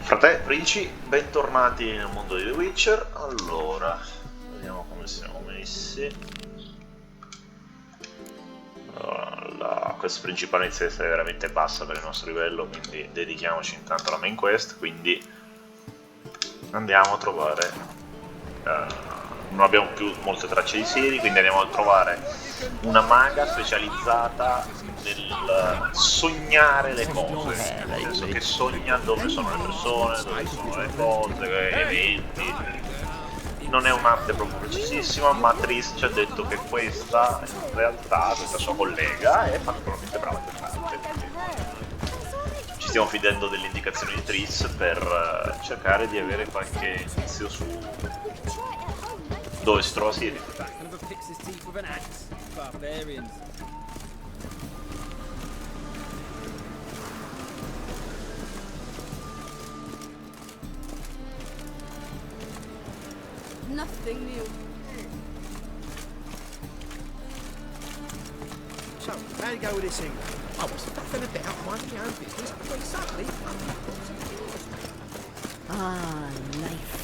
Fratè, Princi, bentornati nel mondo di The Witcher. Allora, vediamo come siamo messi. Allora, questa principale inizia ad essere veramente bassa per il nostro livello, quindi dedichiamoci intanto alla main quest. Quindi andiamo a trovare... non abbiamo più molte tracce di Siri, quindi andiamo a trovare una maga specializzata nel sognare le cose, nel senso che sogna dove sono le persone, dove sono le cose, eventi. Non è un'arte proprio precisissima, ma Tris ci ha detto che questa in realtà, questa sua collega, è particolarmente brava a quest'arte. Ci stiamo fidando delle indicazioni di Tris per cercare di avere qualche indizio su dove si trova Siri. Nothing new. So, how you go with this thing? I was stuffing a bit out minding my own business when suddenly... Ah, life.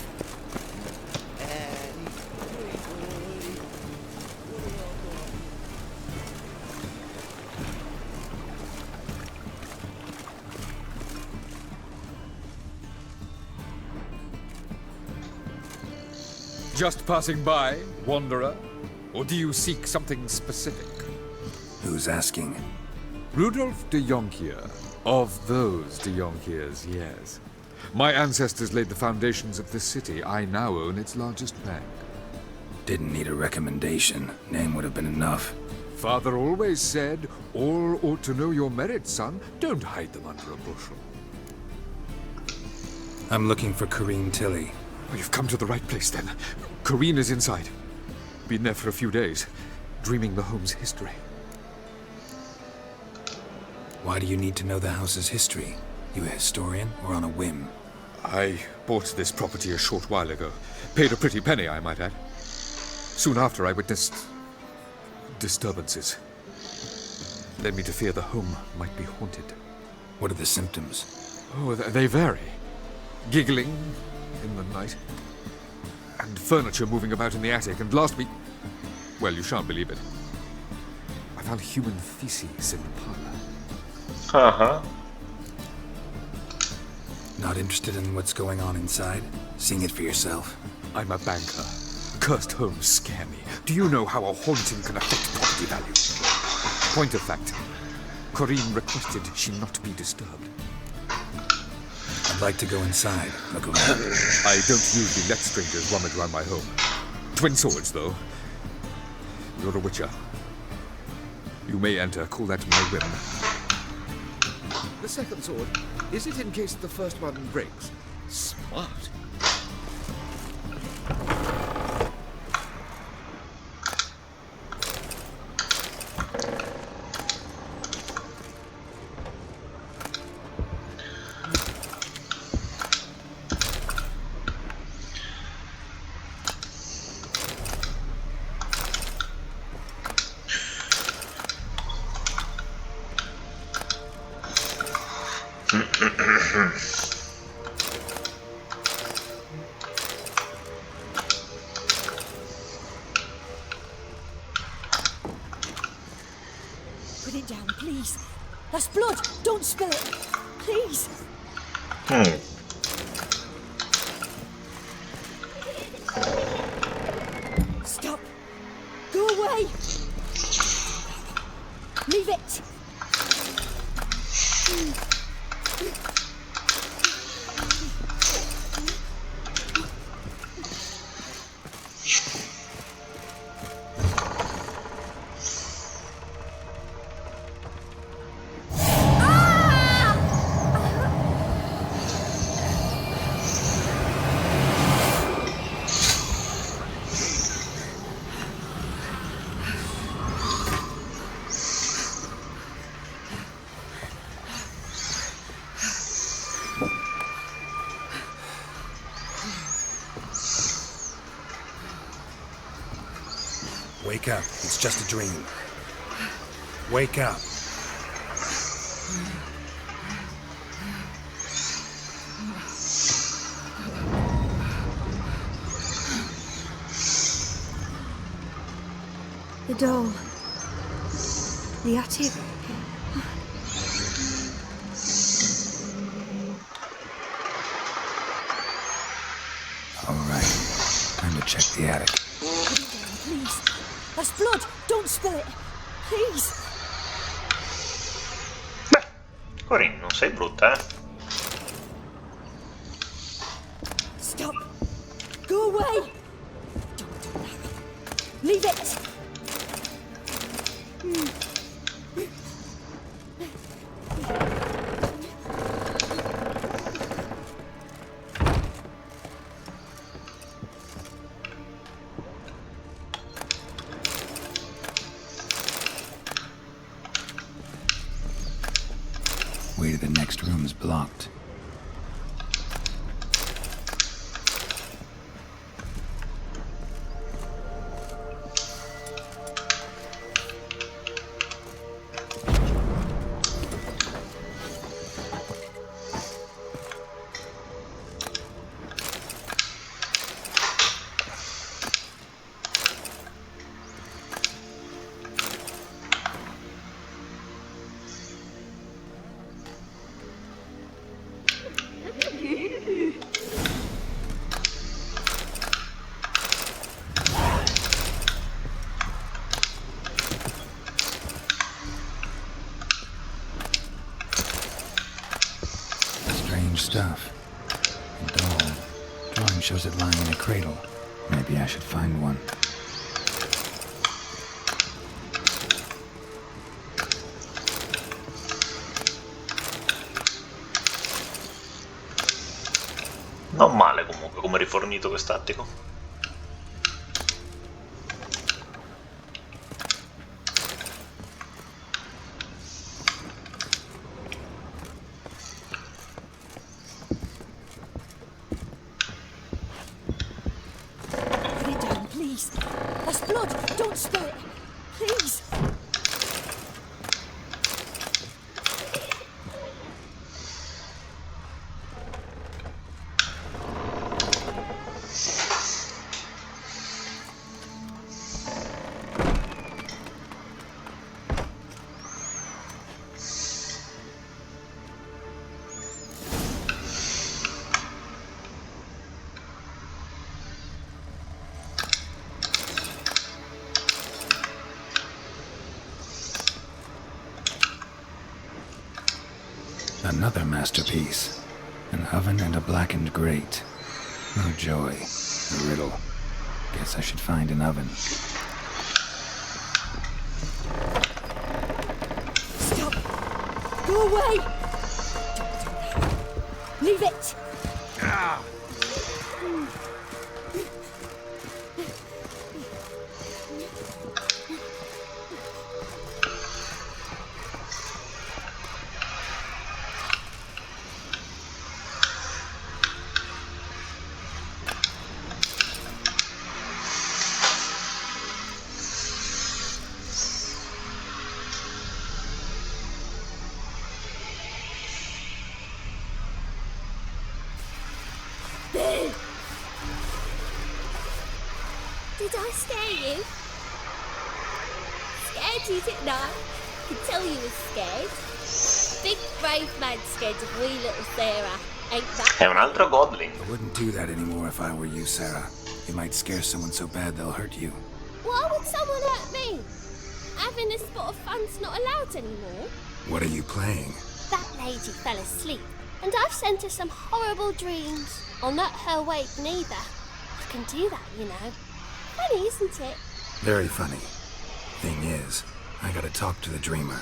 Just passing by, wanderer? Or do you seek something specific? Who's asking? Rudolf de Jonkier. Of those de Jonkiers, yes. My ancestors laid the foundations of this city. I now own its largest bank. Didn't need a recommendation. Name would have been enough. Father always said, all ought to know your merits, son. Don't hide them under a bushel. I'm looking for Corrine Tilly. Well, you've come to the right place, then. Corrine is inside. Been there for a few days, dreaming the home's history. Why do you need to know the house's history? You a historian, or on a whim? I bought this property a short while ago. Paid a pretty penny, I might add. Soon after, I witnessed disturbances. Led me to fear the home might be haunted. What are the symptoms? Oh, they vary. Giggling in the night, and furniture moving about in the attic, and last week... Well, you shan't believe it. I found human feces in the parlor. Uh-huh. Not interested in what's going on inside? Seeing it for yourself? I'm a banker. Cursed homes scare me. Do you know how a haunting can affect property value? Point of fact, Corrine requested she not be disturbed. I'd like to go inside. Look around. I don't usually let strangers rummage around my home. Twin swords, though. You're a witcher. You may enter. Call that my whim. The second sword, is it in case the first one breaks? Smart. Put it down, please. That's blood. Don't spill it. Please. Stop. Go away. Leave it. Wake up. It's just a dream. Wake up. The dome. The attic. All right. Time to check the attic. Put it down, please. That's blood. Don't spill it. Please. Beh, Corinne, non sei brutta, eh? Stop. Go away. Don't do that. Leave it. Way to the next room is blocked. Strange stuff. A doll. Drawing shows it lying in a cradle. Maybe I should find one. Non male comunque come rifornito quest'attico. Put it down, please. That's blood. Don't spill it. Please. Another masterpiece. An oven and a blackened grate. Oh joy. A riddle. Guess I should find an oven. Stop. Go away. Don't do that. Leave it. Did I scare you? Scared you, didn't I? I could tell you was scared. Big brave man scared of wee little Sarah, ain't that? È un altro Godling. I wouldn't do that anymore if I were you, Sarah. You might scare someone so bad they'll hurt you. Why would someone hurt me? Having a spot of fun's not allowed anymore. What are you playing? That lady fell asleep, and I've sent her some horrible dreams. I'll not her wake neither. I can do that, you know. Funny, isn't it? Very funny. Thing is, I gotta talk to the dreamer.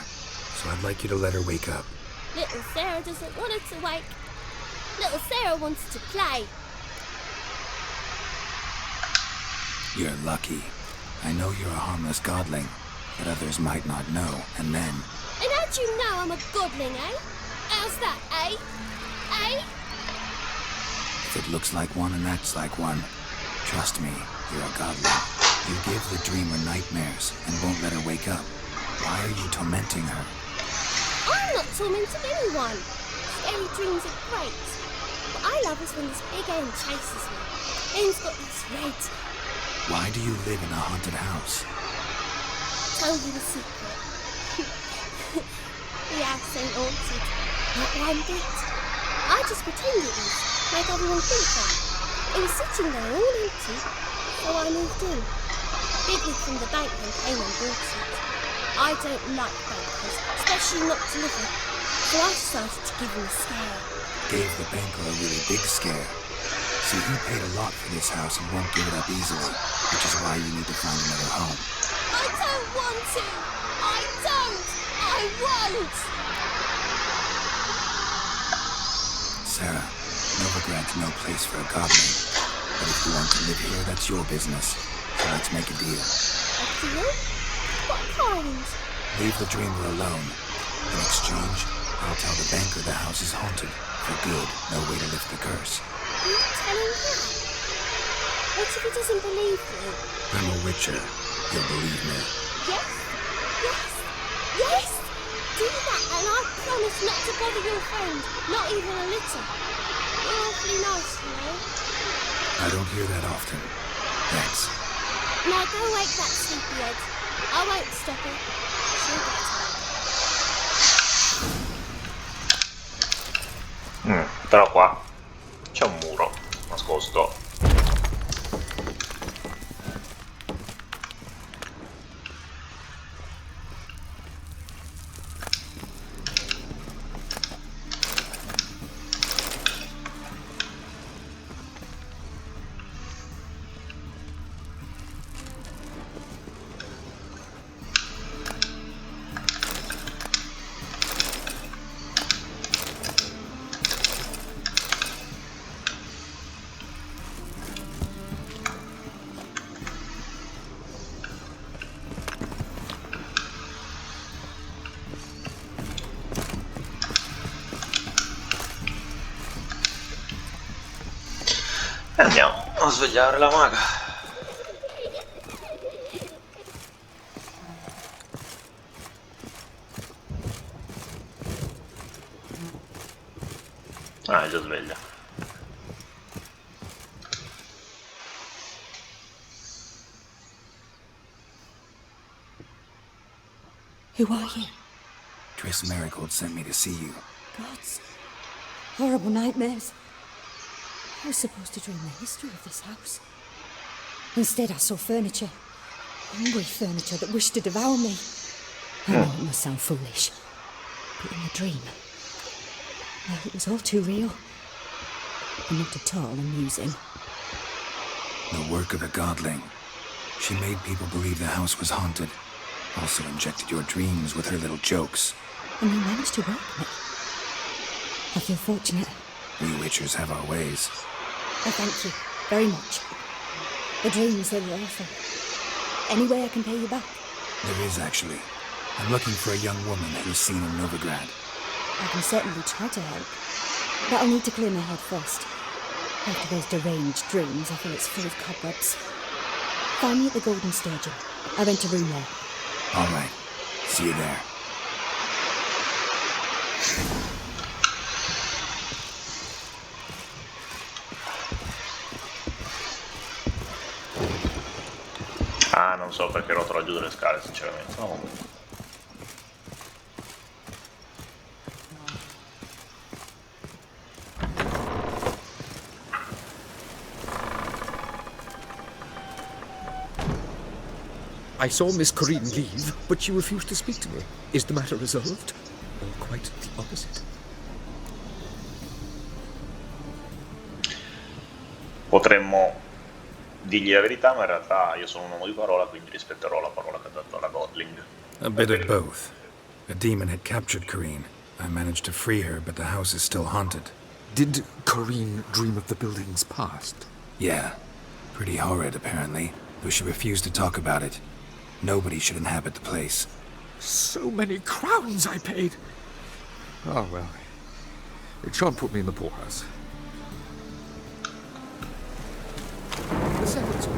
So I'd like you to let her wake up. Little Sarah doesn't want her to wake. Little Sarah wants to play. You're lucky. I know you're a harmless godling, but others might not know, and then... And how'd you know I'm a godling, eh? How's that, eh? Eh? If it looks like one and acts like one, trust me, you're a godling. You give the dreamer nightmares and won't let her wake up. Why are you tormenting her? I'm not tormenting anyone. Scary dreams are great. What I love is when this big end chases me. End's got this red. Why do you live in a haunted house? tell you a secret. The house ain't haunted. Not one bit. I just pretend it is, make everyone think that. It was sitting there all empty, so I moved in. Bigwig from the bankman came and bought it. I don't like bankers, especially not to live with, so I decided to give him a scare. Gave the banker a really big scare. See, he paid a lot for this house and won't give it up easily, which is why you need to find another home. I don't want to! I don't! I won't! Sarah, Novigrad's no place for a goblin. But if you want to live here, that's your business. So let's make a deal. A deal? What kind? Leave the dreamer alone. In exchange, I'll tell the banker the house is haunted. For good, no way to lift the curse. You tell him that? What if he doesn't believe me? I'm a witcher. He'll believe me. Yes? Yes? Yes? Do that and I promise not to bother your friend. Not even a little. You're awfully nice, you know. I don't hear that often. Thanks. Now go wake that sleepyhead. I won't stop her. She'll get up. Però qua c'è un muro nascosto. E andiamo a svegliare la maga. Ah, è già sveglia. Who are you? Triss Marigold sent me to see you. Gods. Horrible nightmares. I was supposed to dream the history of this house. Instead, I saw furniture. Hungry furniture that wished to devour me. I know it must sound foolish, but in the dream, well, it was all too real. And not at all amusing. The work of a godling. She made people believe the house was haunted. Also injected your dreams with her little jokes. And you managed to work me. I feel fortunate. We witchers have our ways. I thank you very much. The dreams, they were awful. Any way I can pay you back? There is, actually. I'm looking for a young woman who's seen in Novigrad. I can certainly try to help. But I'll need to clear my head first. After those deranged dreams, I feel it's full of cobwebs. Find me at the Golden Sturgeon. I rent a room there. All right. See you there. Ah, non so perché rotola giù delle scale, sinceramente. No, comunque. I saw Miss Corinne leave, but she refused to speak to me. Is the matter resolved? Or quite the opposite? Potremmo dirgli la verità, ma in realtà io sono un uomo di parola, quindi rispetterò la parola che ha dato alla Godling. A bit of both. A demon had captured Corinne. I managed to free her, but the house is still haunted. Did Corinne dream of the building's past? Yeah. Pretty horrid, apparently, though she refused to talk about it. Nobody should inhabit the place. So many crowns I paid! Oh, well. It shan't put me in the poorhouse. The servants will.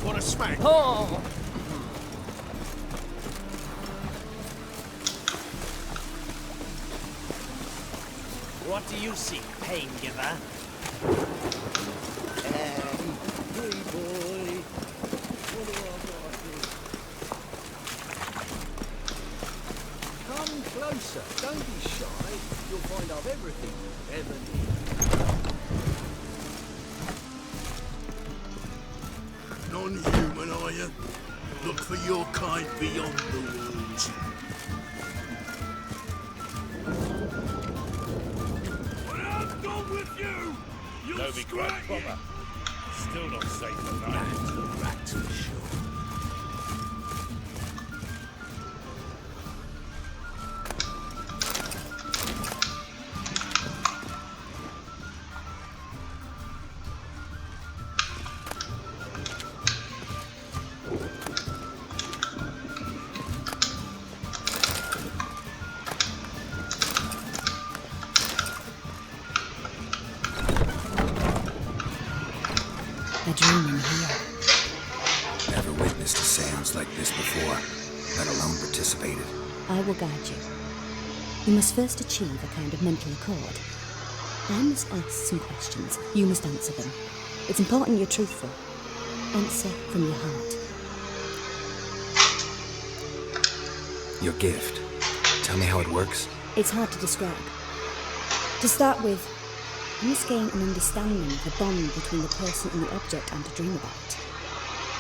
What a smack! Oh! What do you seek, pain giver? Hey boy, what do I got here? Come closer, don't be shy. You'll find I've everything you ever need. Non-human, are you? Look for your kind beyond the walls. Novi quite proper. Still not safe for that. Rats for sure. A dream in here. Never witnessed a seance like this before, let alone participated. I will guide you. You must first achieve a kind of mental accord. I must ask some questions. You must answer them. It's important you're truthful. Answer from your heart. Your gift. Tell me how it works. It's hard to describe. To start with, you must gain an understanding of the bond between the person and the object I'm to dream about.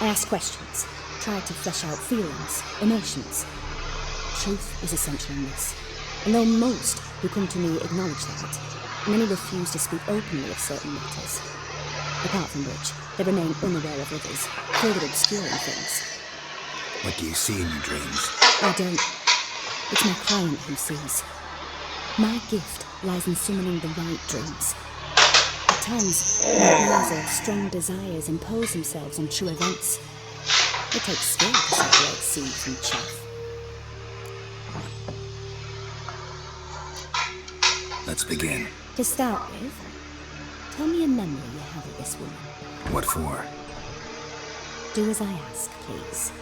I ask questions, try to flesh out feelings, emotions. Truth is essential in this, and though most who come to me acknowledge that, many refuse to speak openly of certain matters, apart from which they remain unaware of others, further obscuring things. What do you see in your dreams? I don't. It's my client who sees. My gift lies in summoning the right dreams. At times, nightmares or strong desires impose themselves on true events. It takes skill to separate seed from chaff. Let's begin. To start with, tell me a memory you have of this woman. What for? Do as I ask, please.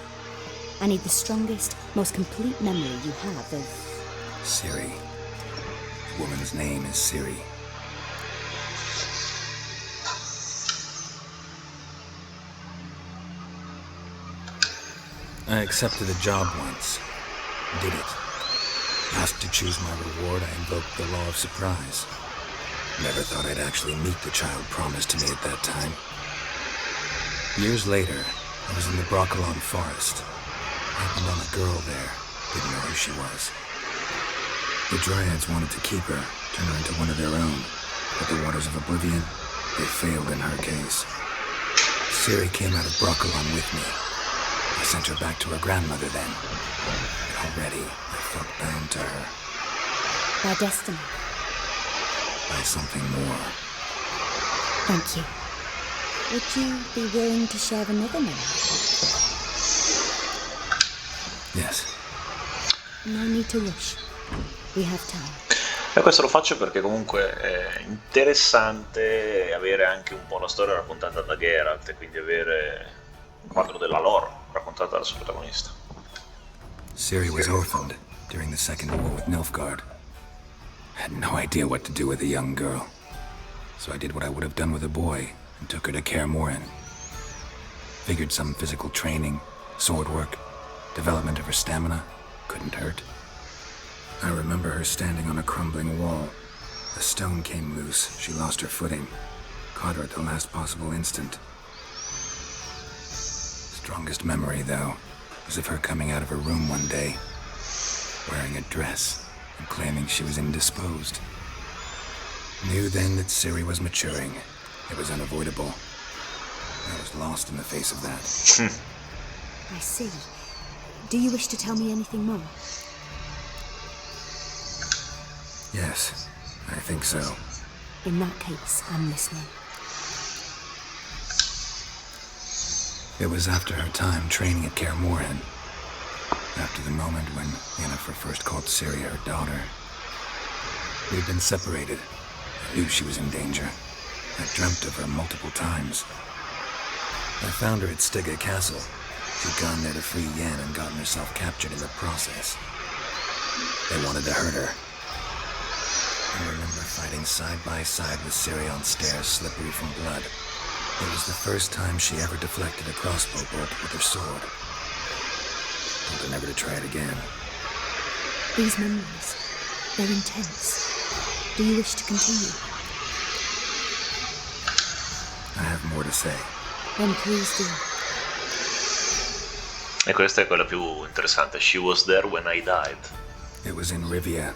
I need the strongest, most complete memory you have of... Siri. The woman's name is Siri. I accepted a job once. Did it. Asked to choose my reward, I invoked the law of surprise. Never thought I'd actually meet the child promised to me at that time. Years later, I was in the Broccolon forest. Happened on a girl there. Didn't know who she was. The Dryads wanted to keep her, turn her into one of their own. But the waters of oblivion, they failed in her case. Siri came out of Broccolon with me. I sent her back to her grandmother then. But already, I felt bound to her. By destiny. By something more. Thank you. Would you be willing to share another memory? Yes. No need to rush. We have time. E questo lo faccio perché comunque è interessante avere anche un po' la storia raccontata da Geralt e quindi avere un quadro della lore raccontata dal suo protagonista. Ciri was orphaned during the Second War with Nilfgaard. Had no idea what to do with a young girl. So I did what I would have done with a boy and took her to Kaer Morhen. Figured some physical training, sword work, development of her stamina couldn't hurt. I remember her standing on a crumbling wall. A stone came loose, she lost her footing. Caught her at the last possible instant. Strongest memory, though, was of her coming out of her room one day, wearing a dress and claiming she was indisposed. Knew then that Ciri was maturing. It was unavoidable. I was lost in the face of that. I see. Do you wish to tell me anything more? Yes, I think so. In that case, I'm listening. It was after her time training at Kaer Morhen. After the moment when Yennefer first called Ciri her daughter. We'd been separated. I knew she was in danger. I dreamt of her multiple times. I found her at Stygga Castle. She'd gone there to free Yen and gotten herself captured in the process. They wanted to hurt her. I remember fighting side by side with Ciri on stairs slippery from blood. It was the first time she ever deflected a crossbow bolt with her sword. Told her never to try it again. These memories, they're intense. Do you wish to continue? I have more to say. Then please do. E questa è quella più interessante. She was there when I died. It was in Rivia.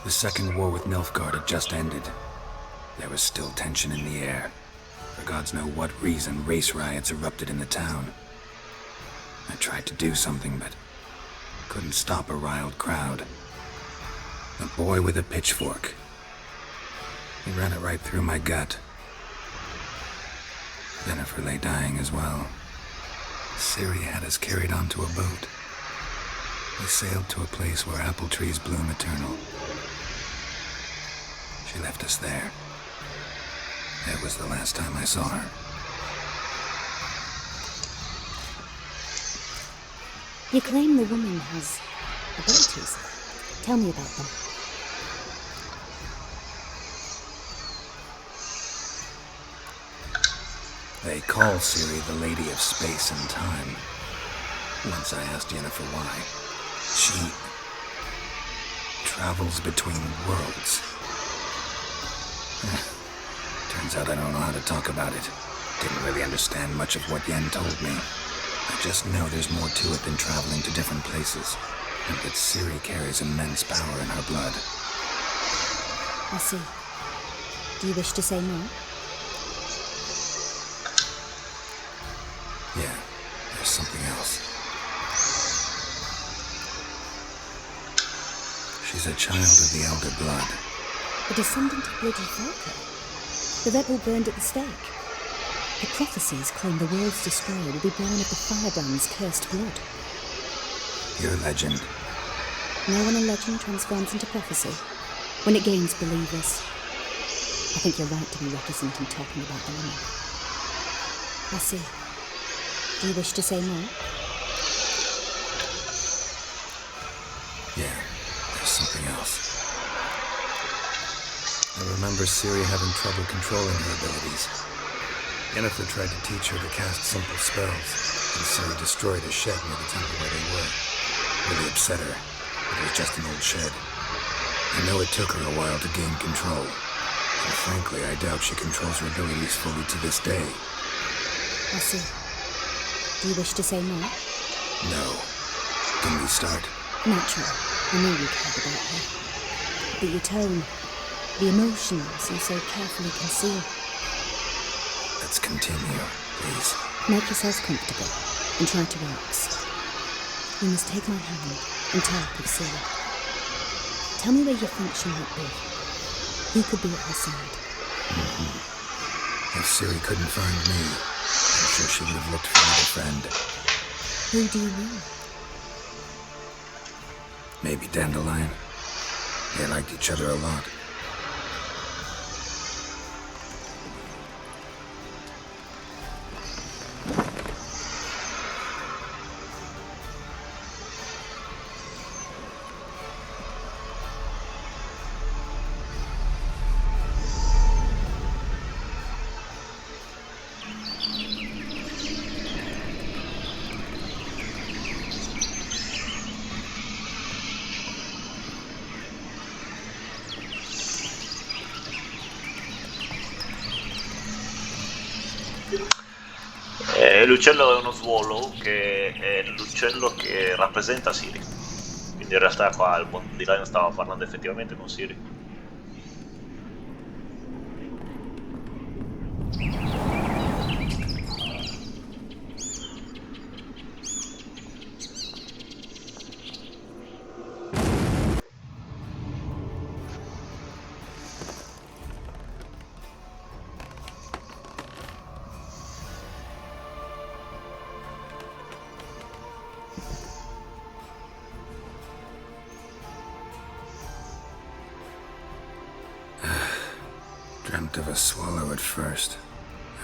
The second war with Nilfgaard had just ended. There was still tension in the air. For gods know what reason, race riots erupted in the town. I tried to do something, but couldn't stop a riled crowd. A boy with a pitchfork. He ran it right through my gut. Yennefer lay dying as well. Ciri had us carried onto a boat. We sailed to a place where apple trees bloom eternal. She left us there. That was the last time I saw her. You claim the woman has abilities. Tell me about them. They call Ciri the Lady of Space and Time. Once I asked Yennefer why. She travels between worlds. Turns out I don't know how to talk about it. Didn't really understand much of what Yen told me. I just know there's more to it than traveling to different places, and that Ciri carries immense power in her blood. I see. Do you wish to say more? Yeah, there's something else. She's a child of the Elder Blood. A descendant of bloody Falco. The rebel burned at the stake. The prophecies claim the world's destroyer will be born of the firebrand's cursed blood. Your legend. Now when a legend transforms into prophecy, when it gains believers, I think you're right to be reticent in talking about the woman. I see. Do you wish to say more? Yeah, there's something else. I remember Ciri having trouble controlling her abilities. Yennefer tried to teach her to cast simple spells, and Ciri destroyed a shed near the temple where they were. Really upset her, but it was just an old shed. I know it took her a while to gain control, and frankly, I doubt she controls her abilities fully to this day. I see. Do you wish to say more? No. Can we start? Naturally. I know you cared about her. But your tone, the emotions you so carefully conceal. Let's continue, please. Make yourselves comfortable and try to relax. You must take my hand and talk with Ciri. Tell me where you think she might be. Who could be at her side? If Ciri couldn't find me, I'm sure she would have looked for another friend. Who do you mean? Maybe Dandelion. They liked each other a lot. L'uccello è uno swallow, che è l'uccello che rappresenta Ciri. Quindi in realtà qua il buon Dandelion stava parlando effettivamente con Ciri. Dreamt of a swallow at first.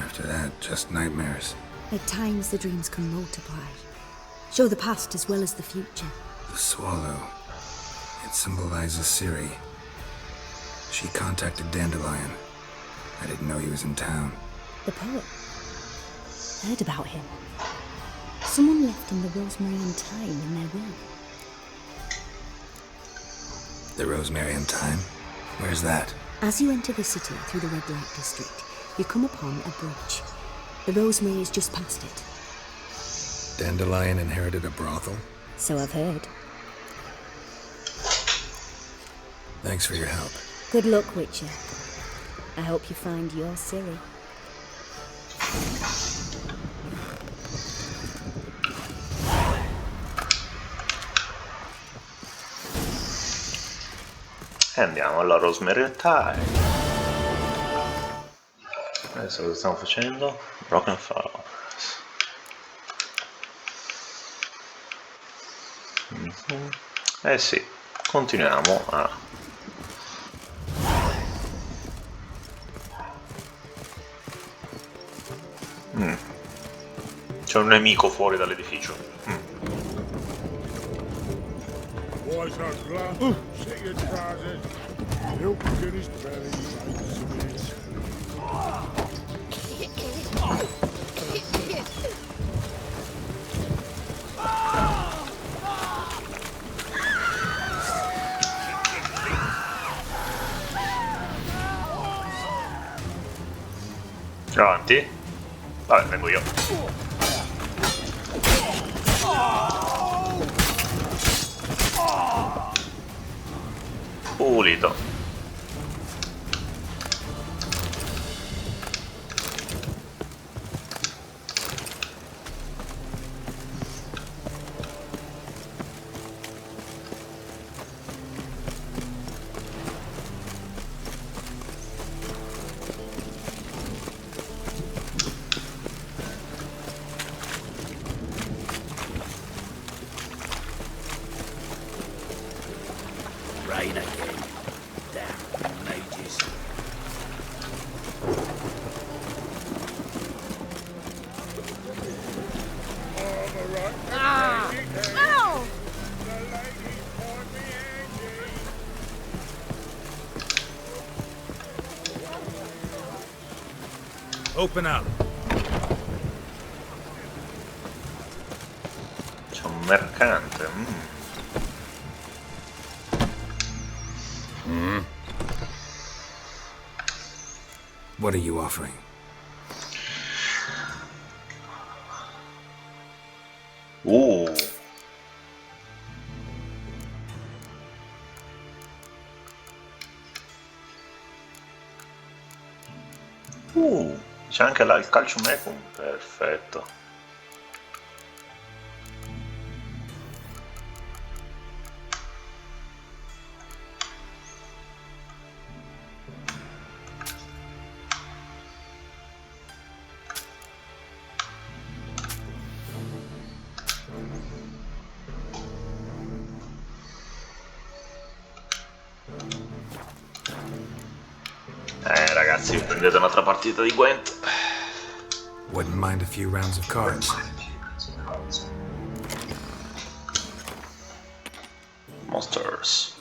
After that, just nightmares. At times the dreams can multiply. Show the past as well as the future. The swallow. It symbolizes Ciri. She contacted Dandelion. I didn't know he was in town. The poet. Heard about him. Someone left him the rosemary and thyme in their will. The rosemary and thyme? Where's that? As you enter the city through the red light district, you come upon a bridge. The rosemary is just past it. Dandelion inherited a brothel? So I've heard. Thanks for your help. Good luck, Witcher. I hope you find your Ciri. E andiamo alla Rosemary and Thyme. Adesso cosa stiamo facendo? Broken Flowers. Eh sì, continuiamo a... C'è un nemico fuori dall'edificio. Boys are glad. Shake your trousers. Milk finished belly. Avanti. Vabbè, vengo io. Pulito. Rain again. Damn mages. Open up. C'è un mercante. What are you offering? C'è anche là il calciumecum. Perfetto. Ragazzi, prendete un'altra partita di Gwent. Wouldn't mind a few rounds of cards. Monsters.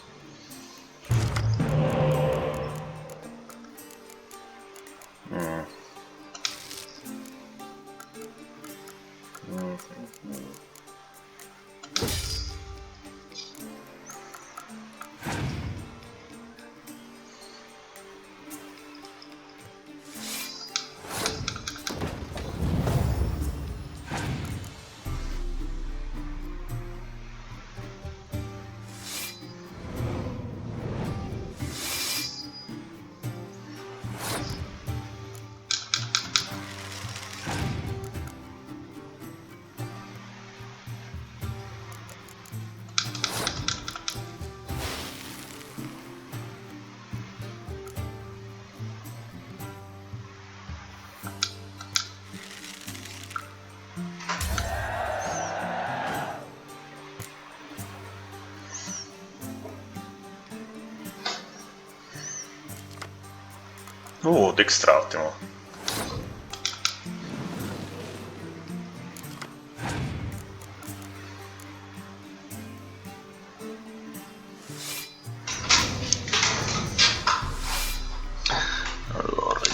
Dextra, ottimo.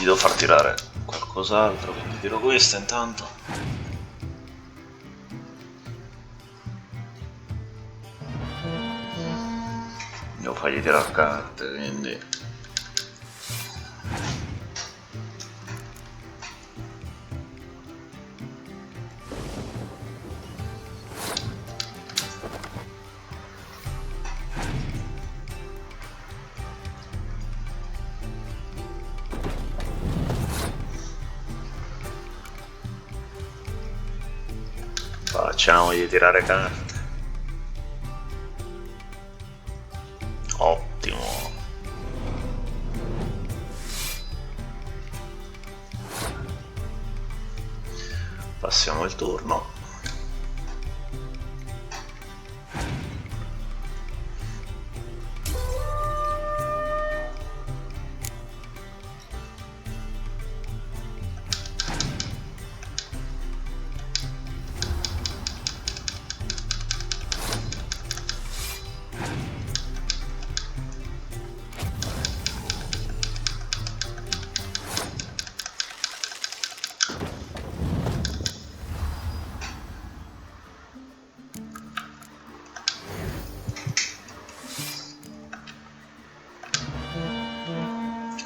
Gli devo far tirare qualcos'altro, quindi tiro questa intanto. Devo fargli tirare carte, quindi... Facciamogli tirare carte. Ottimo. Passiamo il turno.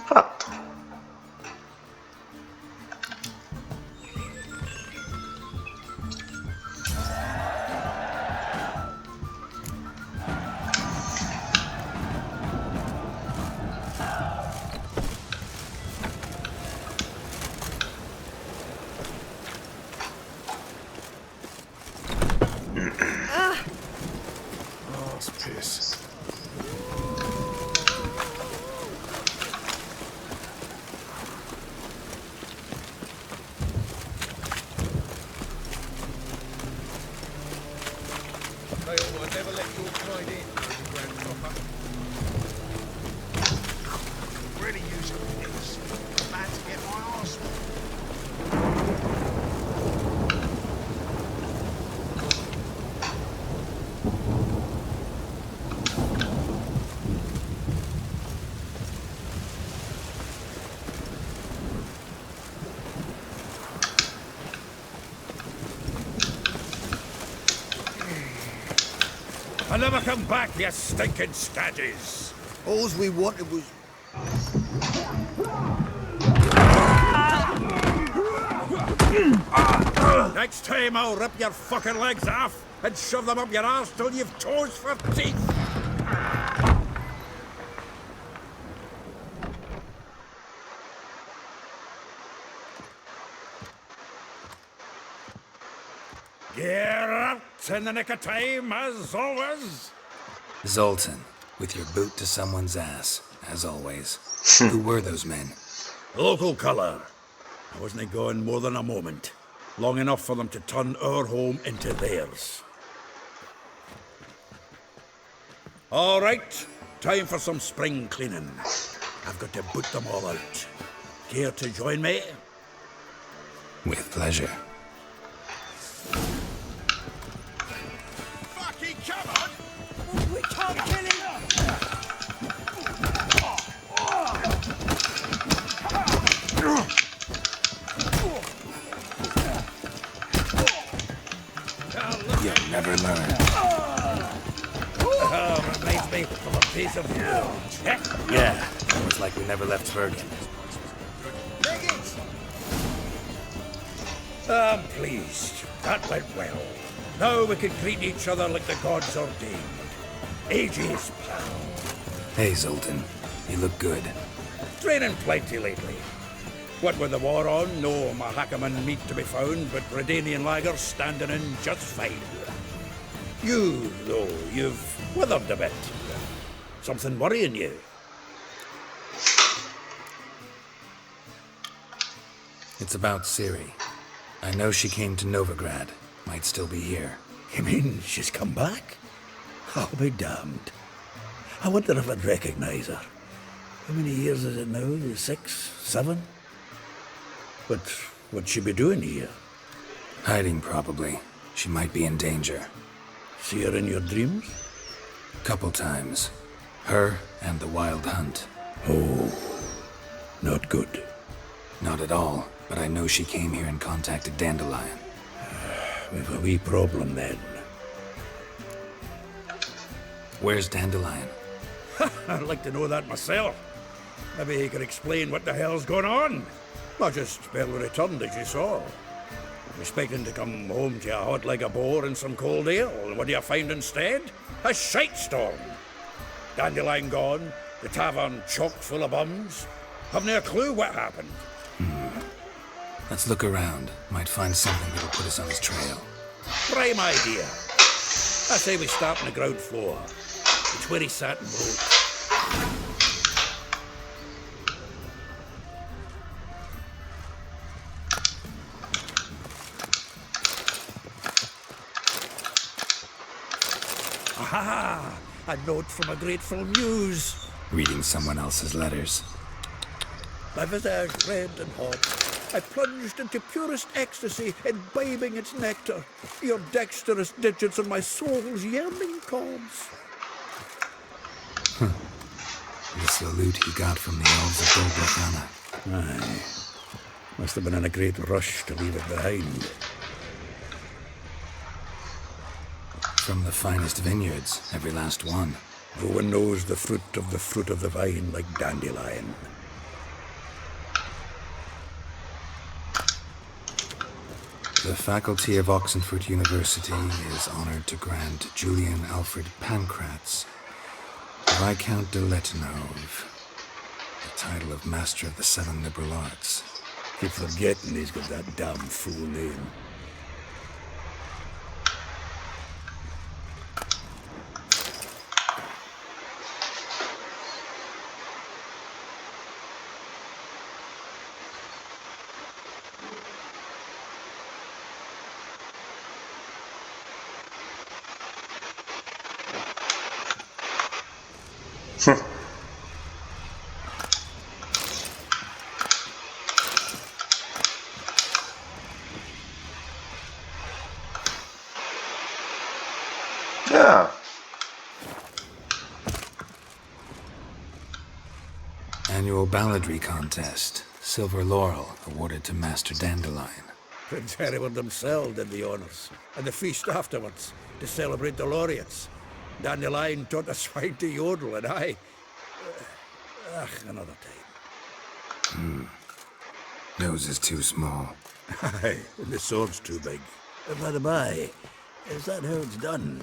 Fatto. Oh, it's piss. I'll never let you kind in, grandpapa. Really use your wits. I'm about to get my arse. I'll never come back, you stinking stagges. All we wanted was... Next time I'll rip your fucking legs off and shove them up your arse till you've toes for teeth. You're out in the nick of time, as always. Zoltan, with your boot to someone's ass, as always. Who were those men? Local colour. I wasn't gone more than a moment. Long enough for them to turn our home into theirs. All right, time for some spring cleaning. I've got to boot them all out. Care to join me? With pleasure. Fucking come on! We can't kill him! You'll never learn. Oh, reminds me of a piece of wood. Yeah, almost like we never left Bergen. I'm pleased. That went well. Now we can greet each other like the gods ordained. Ages, pal. Hey, Zoltan. You look good. Training plenty lately. What with the war on, no Mahakaman meat to be found, but Redanian lagers standing in just fine. You, though, you've withered a bit. Something worrying you? It's about Ciri. I know she came to Novigrad. Might still be here. You mean she's come back? I'll be damned. I wonder if I'd recognize her. How many years is it now? 6, 7? But what'd she be doing here? Hiding, probably. She might be in danger. See her in your dreams? Couple times. Her and the Wild Hunt. Oh, not good. Not at all, but I know she came here and contacted Dandelion. We've a wee problem then. Where's Dandelion? I'd like to know that myself. Maybe he could explain what the hell's going on. I just barely returned, as you saw. I'm expecting to come home to a hot like a boar and some cold ale, and what do you find instead? A shitestorm. Dandelion gone, the tavern chock full of bums. Haven't a clue what happened. Let's look around. Might find something that'll put us on his trail. Prime idea. I say we start on the ground floor. It's where he sat and wrote. Aha! A note from a grateful muse. Reading someone else's letters. My visage red and hot. I plunged into purest ecstasy, imbibing its nectar. Your dexterous digits on my soul's yearning chords. The salute he got from the elves of Golgotha. Aye. Must have been in a great rush to leave it behind. From the finest vineyards, every last one. No one knows the fruit of the vine like Dandelion. The faculty of Oxenford University is honored to grant Julian Alfred Pancratz, Viscount de Lettenhove, the title of Master of the Seven Liberal Arts. Keep forgetting he's got that damn fool name. Yeah. Annual balladry contest. Silver laurel awarded to Master Dandelion. Prince Hereward himself did the honours, and the feast afterwards, to celebrate the laureates. Dandelion taught us swine to yodel, and I... another time. Nose is too small. Aye, and the sword's too big. By the by, is that how it's done?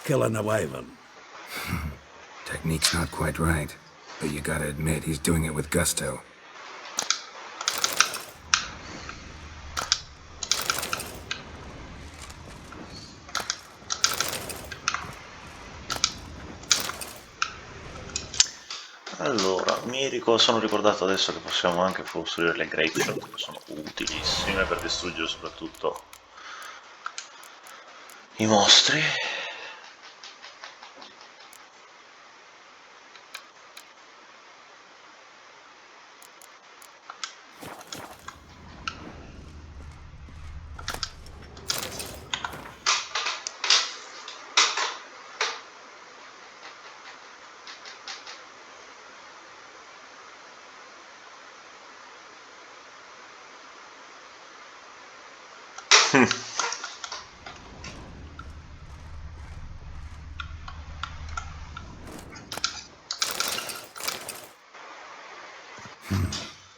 Killing a wyvern. Technique's not quite right, but you gotta admit he's doing it with gusto. Allora, sono ricordato adesso che possiamo anche costruire le grapeshot, che sono utilissime per distruggere soprattutto i mostri.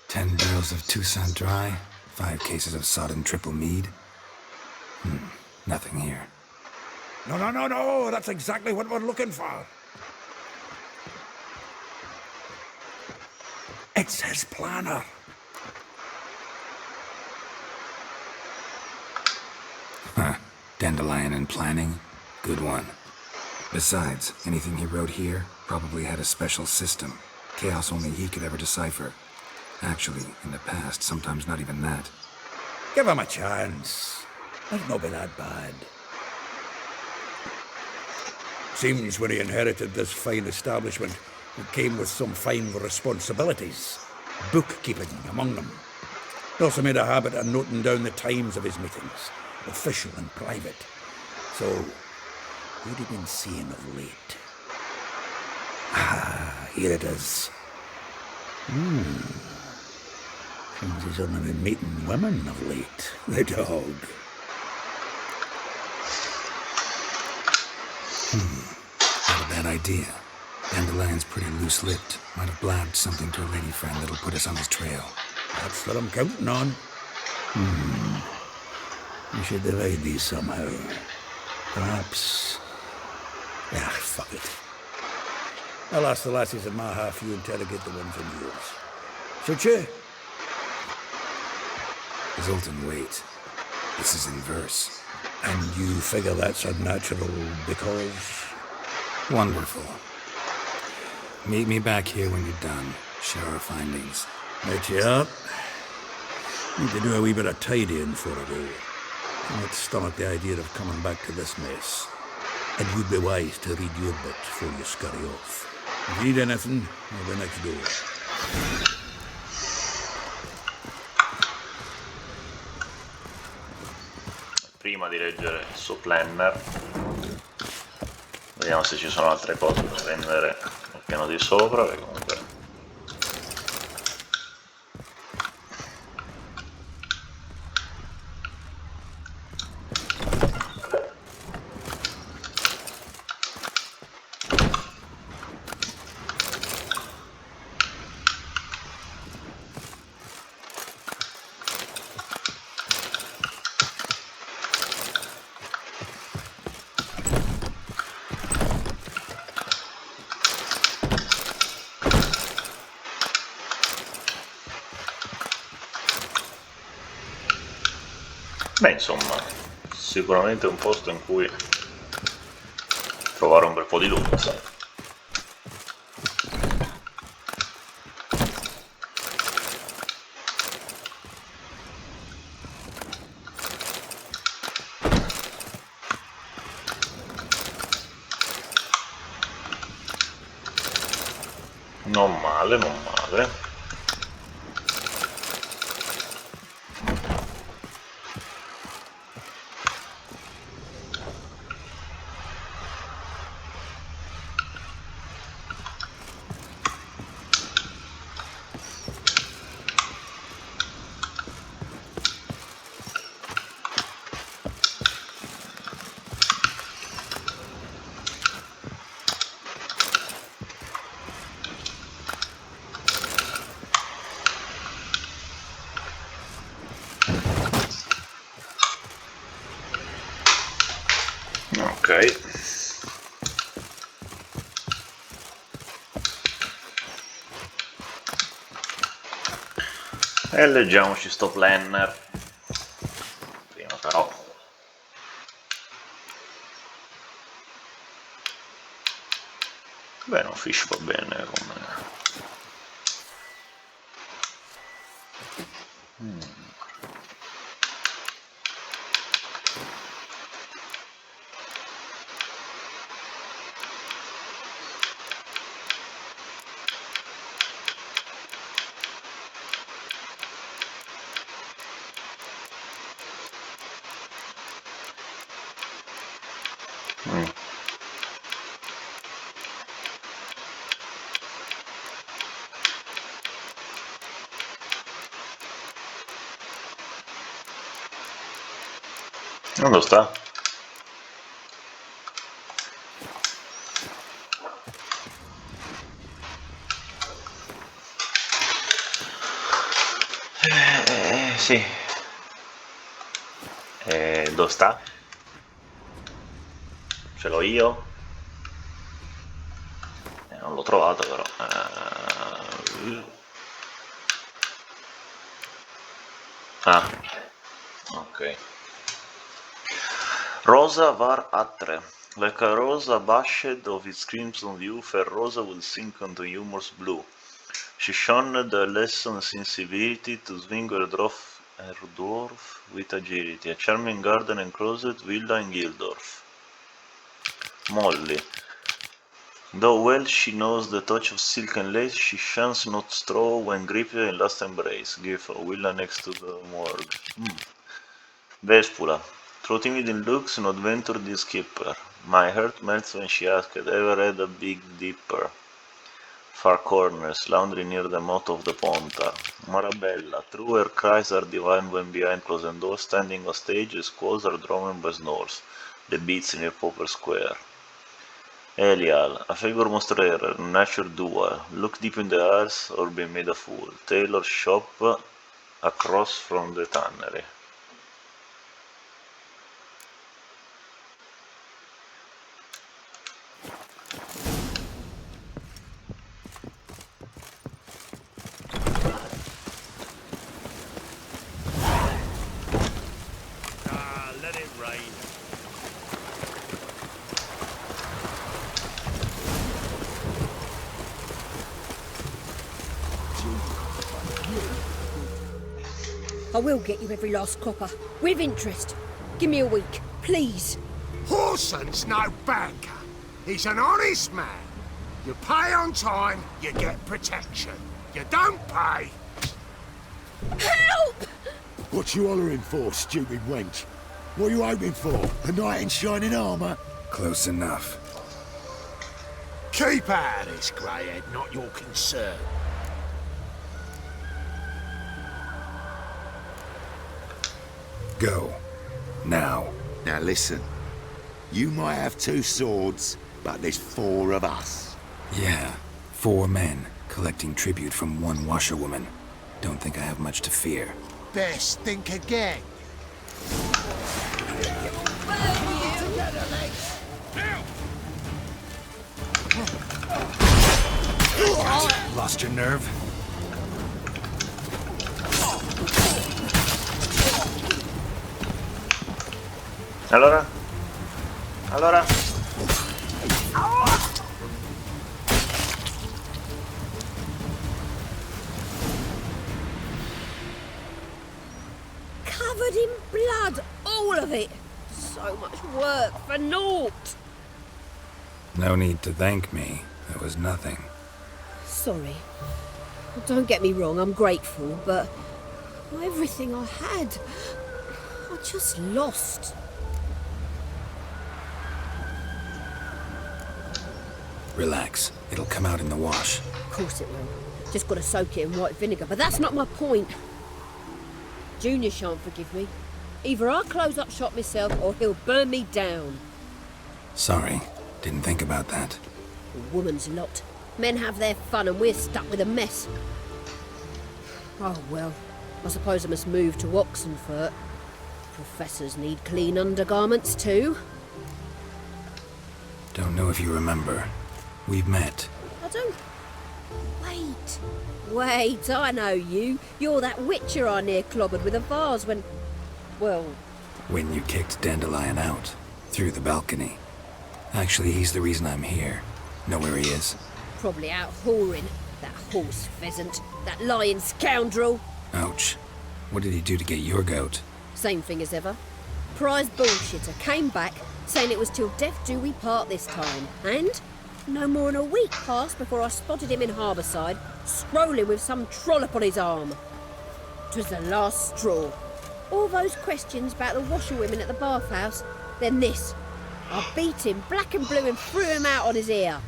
Ten barrels of Toussaint Dry, 5 cases of sodden triple mead. Nothing here. No, that's exactly what we're looking for. It's his planner. Dandelion and planning? Good one. Besides, anything he wrote here probably had a special system. Chaos only he could ever decipher. Actually, in the past, sometimes not even that. Give him a chance. It'll not be that bad. Seems when he inherited this fine establishment, it came with some fine responsibilities. Bookkeeping among them. He also made a habit of noting down the times of his meetings, official and private. So, who'd he been seeing of late? Here it is. Seems he's only been meeting women of late. The dog. Not a bad idea. Dandelion's pretty loose-lipped. Might have blabbed something to a lady friend that'll put us on his trail. That's what I'm counting on. We should divide these somehow. Perhaps... Ah, fuck it. I'll ask the lassies in my half, you interrogate the ones in yours. Should you? Zoltan, wait. This is in verse. And you figure that's unnatural because... Wonderful. Meet me back here when you're done. Share our findings. Right you up. Need to do a wee bit of tidying for a go. Can't stomach the idea of coming back to this mess. And you'd be wise to read your bit before you scurry off. If you need anything, I'll be next door. Prima di leggere il suo planner, vediamo se ci sono altre cose da prendere al piano di sopra, perché comunque beh, insomma, sicuramente un posto in cui trovare un bel po' di loot. Non male, non male. Ok. E leggiamoci sto planner. Prima però. Beh, un fish va bene come... Dove sta? Sì. Dove sta? Ce l'ho io? Non l'ho trovato però. Ah, ok. Rosa var atre. Like a rose abashed of its crimson hue, fair Rosa will sink unto humor's blue. She shone the lesson sensibility to swing her dwarf with agility. A charming garden enclosed villa in Gildorf. Molly. Though well she knows the touch of silk and lace, she shuns not straw when gripped in last embrace. Give a villa next to the morgue. Vespula. Though timid in looks, not venture this skipper. My heart melts when she asked, ever had a big dipper? far corners, laundry near the mouth of the Ponta. Marabella, truer cries are divine when behind closed doors, standing on stage, squalls are drowned by snores. The beats near Popper Square. Elial, a figure most rare, nature dual, look deep in the eyes or be made a fool. Tailor shop across from the tannery. Let it rain. I will get you every last copper, with interest. Give me a week, please. Horson's no banker. He's an honest man. You pay on time, you get protection. You don't pay. Help! What you hollering for, stupid wench? What are you hoping for? A knight in shining armour? Close enough. Keep out of this, greyhead, not your concern. Go. Now. Now listen. You might have 2 swords, but there's 4 of us. Yeah, 4 men, collecting tribute from 1 washerwoman. Don't think I have much to fear. Best think again. Lost your nerve? Allora? Covered in blood, all of it. So much work for naught. No need to thank me. There was nothing. Sorry. Don't get me wrong, I'm grateful, but everything I had, I just lost. Relax. It'll come out in the wash. Of course it will. Just gotta soak it in white vinegar, but that's not my point. Junior shan't forgive me. Either I'll close up shop myself or he'll burn me down. Sorry. Didn't think about that. A woman's lot. Men have their fun and we're stuck with a mess. Oh well, I suppose I must move to Oxenfurt. Professors need clean undergarments too. Don't know if you remember. We've met. I don't... Wait, I know you. You're that witcher I near clobbered with a vase when... Well... When you kicked Dandelion out. Through the balcony. Actually, he's the reason I'm here. Know where he is? Probably out whoring. That horse pheasant. That lying scoundrel. Ouch. What did he do to get your goat? Same thing as ever. Prize bullshitter came back saying it was till death do we part this time. And no more than a week passed before I spotted him in Harbourside, strolling with some trollop on his arm. 'Twas the last straw. All those questions about the washerwomen at the bathhouse, then this. I beat him black and blue and threw him out on his ear.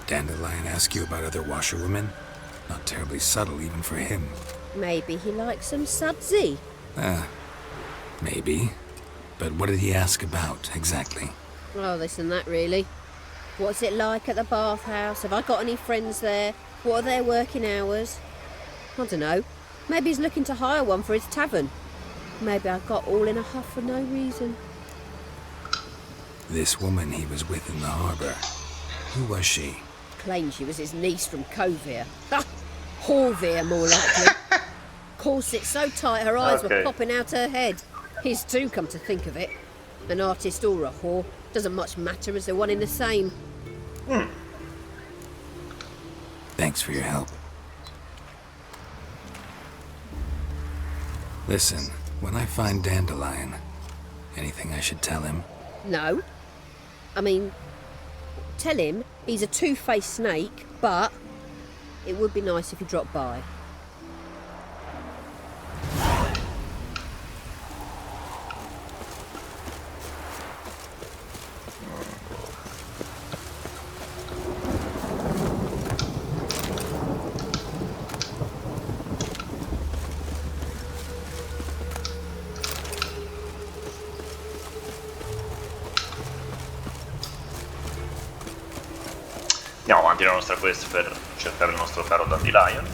Dandelion ask you about other washerwomen? Not terribly subtle even for him. Maybe he likes some sudsy. Maybe. But what did he ask about, exactly? Oh, this and that, really. What's it like at the bathhouse? Have I got any friends there? What are their working hours? I don't know. Maybe he's looking to hire one for his tavern. Maybe I got all in a huff for no reason. This woman he was with in the harbour. Who was she? Claimed she was his niece from Covere. Ha! Horvere, more likely. Corset so tight her eyes were popping out her head. His too, come to think of it. An artist or a whore. Doesn't much matter as they're one in the same. Thanks for your help. Listen, when I find Dandelion, anything I should tell him? No. I mean, tell him he's a two-faced snake, but it would be nice if he dropped by. Andiamo avanti nella nostra quest per cercare il nostro caro Dandelion.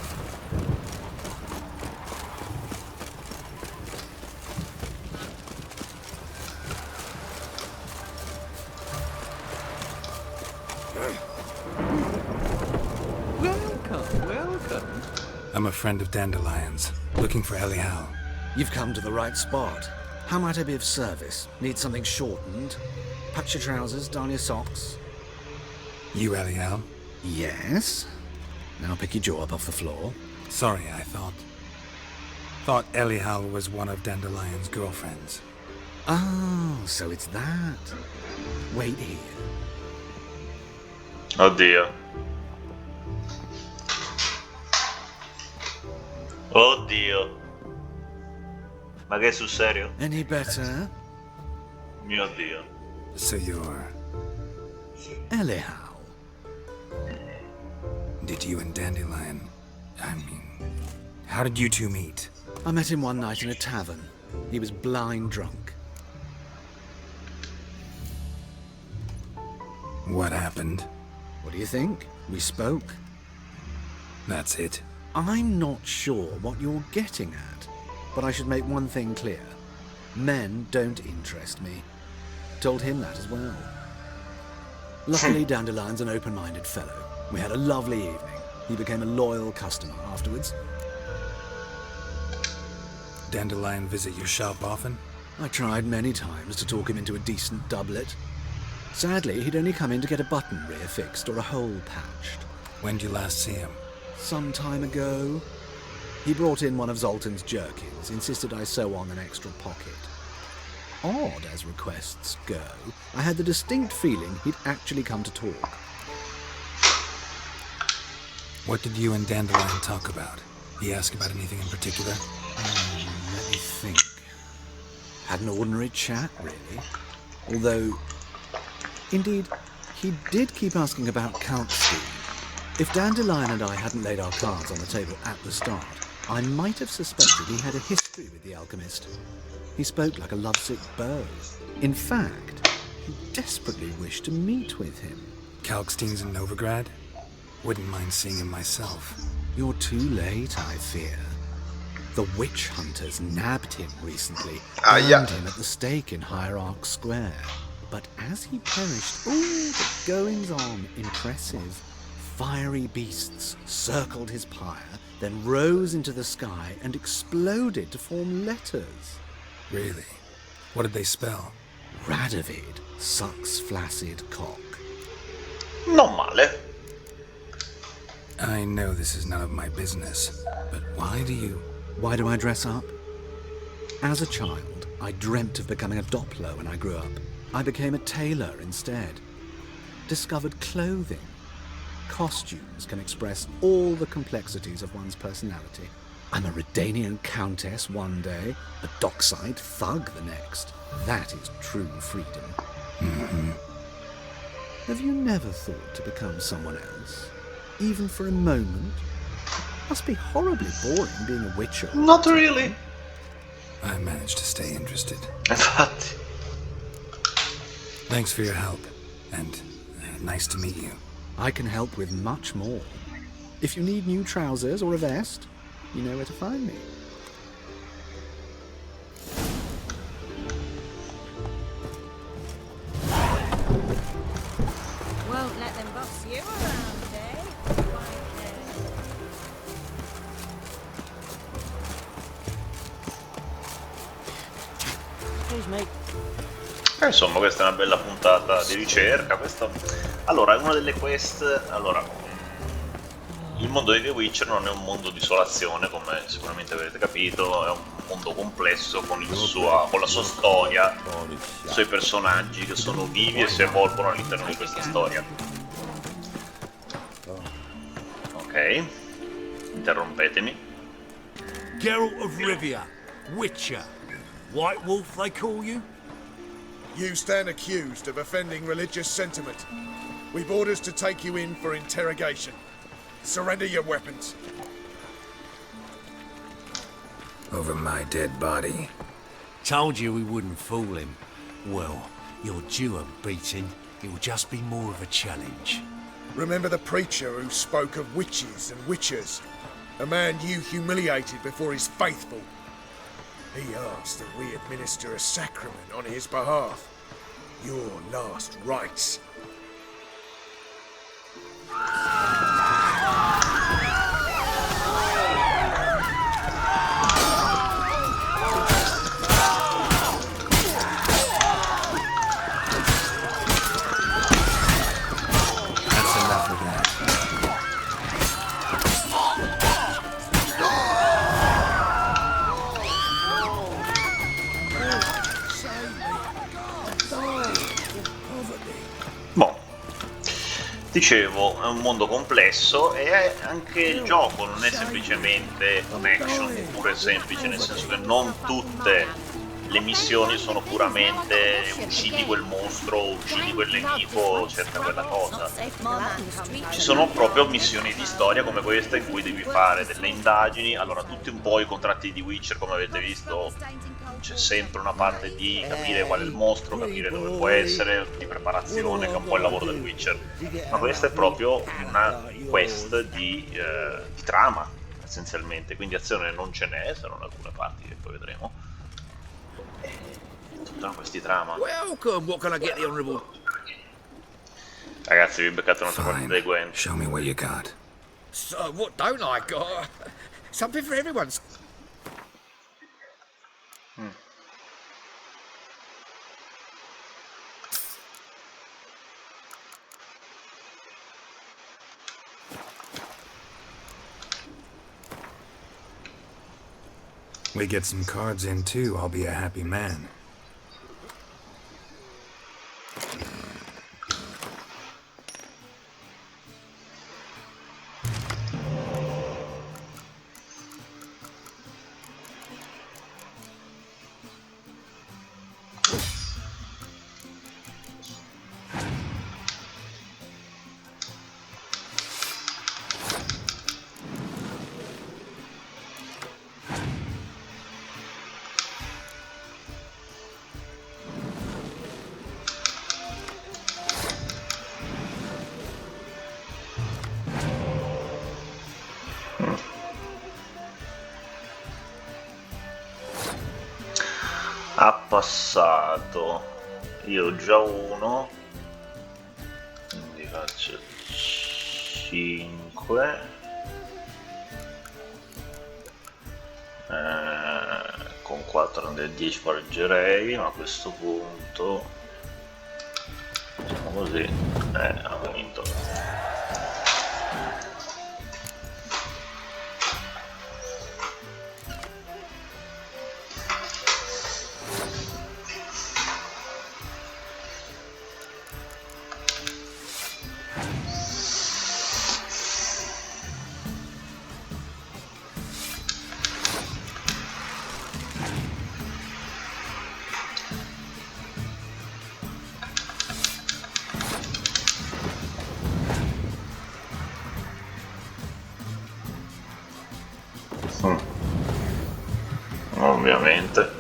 Welcome. I'm a friend of Dandelion's, looking for Elial. You've come to the right spot. How might I be of service? Need something shortened? Patch your trousers, darn your socks. You Elial? Yes. Now pick your jaw up off the floor. Sorry, I thought Elial was one of Dandelion's girlfriends. Oh, so it's that. Wait here. Oddio. Oddio. Ma che è sul serio? Any better? Mio Dio. So you're... Elial. Did you and Dandelion... I mean... How did you two meet? I met him one night in a tavern. He was blind drunk. What happened? What do you think? We spoke. That's it. I'm not sure what you're getting at, but I should make one thing clear. Men don't interest me. Told him that as well. Luckily, Dandelion's an open-minded fellow. We had a lovely evening. He became a loyal customer afterwards. Dandelion visit your shop often? I tried many times to talk him into a decent doublet. Sadly, he'd only come in to get a button rear fixed or a hole patched. When did you last see him? Some time ago. He brought in one of Zoltan's jerkins, insisted I sew on an extra pocket. Odd as requests go, I had the distinct feeling he'd actually come to talk. What did you and Dandelion talk about? He asked about anything in particular? Let me think. Had an ordinary chat, really. Although, indeed, he did keep asking about Count Steve. If Dandelion and I hadn't laid our cards on the table at the start, I might have suspected he had a history with the alchemist. He spoke like a lovesick beau. In fact, he desperately wished to meet with him. Kalkstein's in Novigrad? Wouldn't mind seeing him myself. You're too late, I fear. The witch hunters nabbed him recently, burned him at the stake in Hierarch Square. But as he perished, the goings-on impressive. Fiery beasts circled his pyre, then rose into the sky and exploded to form letters. Really? What did they spell? Radovid sucks flaccid cock. Non male. I know this is none of my business, but why do I dress up? As a child, I dreamt of becoming a Doppler when I grew up. I became a tailor instead. Discovered clothing. Costumes can express all the complexities of one's personality. I'm a Redanian countess one day, a dockside thug the next. That is true freedom. Mm-hmm. Have you never thought to become someone else? Even for a moment? Must be horribly boring being a witcher. Not really. I managed to stay interested. Infatti. Thanks for your help, and nice to meet you. I can help with much more. If you need new trousers or a vest, you know where to find me. Won't let them boss you around, eh? Excuse me. Insomma, questa è una bella puntata di ricerca. Allora, è una delle quest. Allora, il mondo di The Witcher non è un mondo di isolazione, come sicuramente avrete capito, è un mondo complesso con la sua storia, i suoi personaggi che sono vivi e si evolvono all'interno di questa storia. Ok, interrompetemi. Geralt of Rivia, Witcher. White Wolf, they call you? You stand accused of offending religious sentiment. We've orders to take you in for interrogation. Surrender your weapons. Over my dead body. Told you we wouldn't fool him. Well, you're due a beating. It'll just be more of a challenge. Remember the preacher who spoke of witches and witchers? A man you humiliated before his faithful. He asked that we administer a sacrament on his behalf. Your last rites. Dicevo, è un mondo complesso e anche il gioco non è semplicemente un action puro e semplice, nel senso che non tutte le missioni sono puramente uccidi quel mostro, uccidi quel nemico, cerca quella cosa. Ci sono proprio missioni di storia come questa in cui devi fare delle indagini. Allora, tutti un po' i contratti di Witcher, come avete visto, c'è sempre una parte di capire qual è il mostro, capire dove può essere, di preparazione, che è un po' il lavoro del Witcher. Ma questa è proprio una quest di trama, essenzialmente, quindi azione non ce n'è, se non alcune parti che poi vedremo. Tutta questi trama. Welcome, what can I get the honorable? Ragazzi, vi beccate un'altra partita di Gwen. Show me what you got. So, what don't I got? Something for everyone. We get some cards in too, I'll be a happy man. Ha passato, io ho già uno, quindi faccio 5, con 4 del 10 pareggerei, ma a questo punto diciamo così, ho vinto. Ovviamente.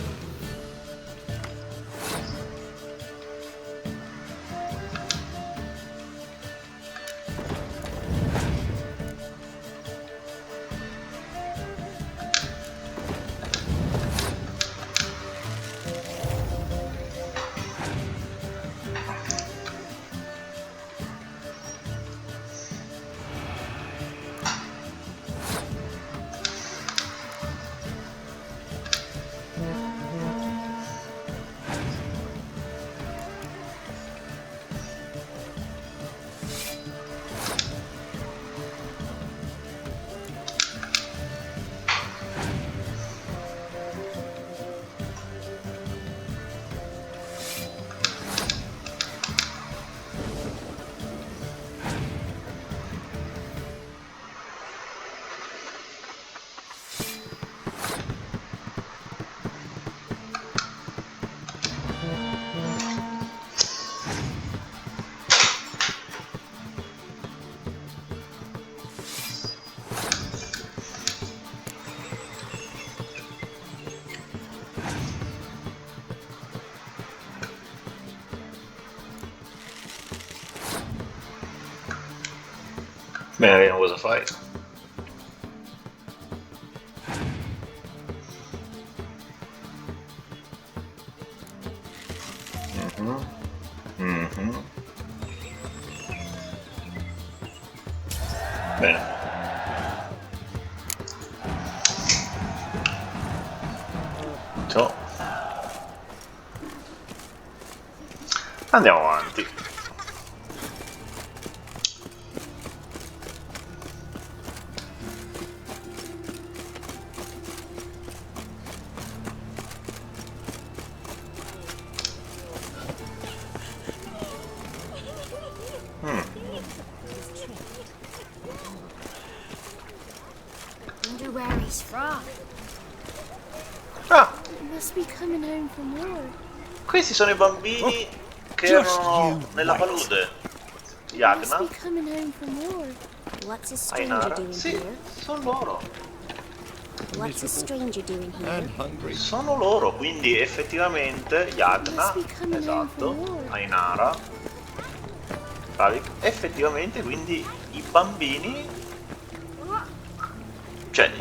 Bene, vediamo cosa fai. Bene. Ciao. Andiamo avanti. Wonder where he's from. Ah, He must be coming home from war. questi sono i bambini che erano nella palude. He must Yagna, be coming home from war. What's a stranger Ainara. doing Sì, here? sono loro. What's a stranger doing here? Sono loro, quindi effettivamente Yagna, esatto, Ainara, Ravik, effettivamente quindi i bambini, cioè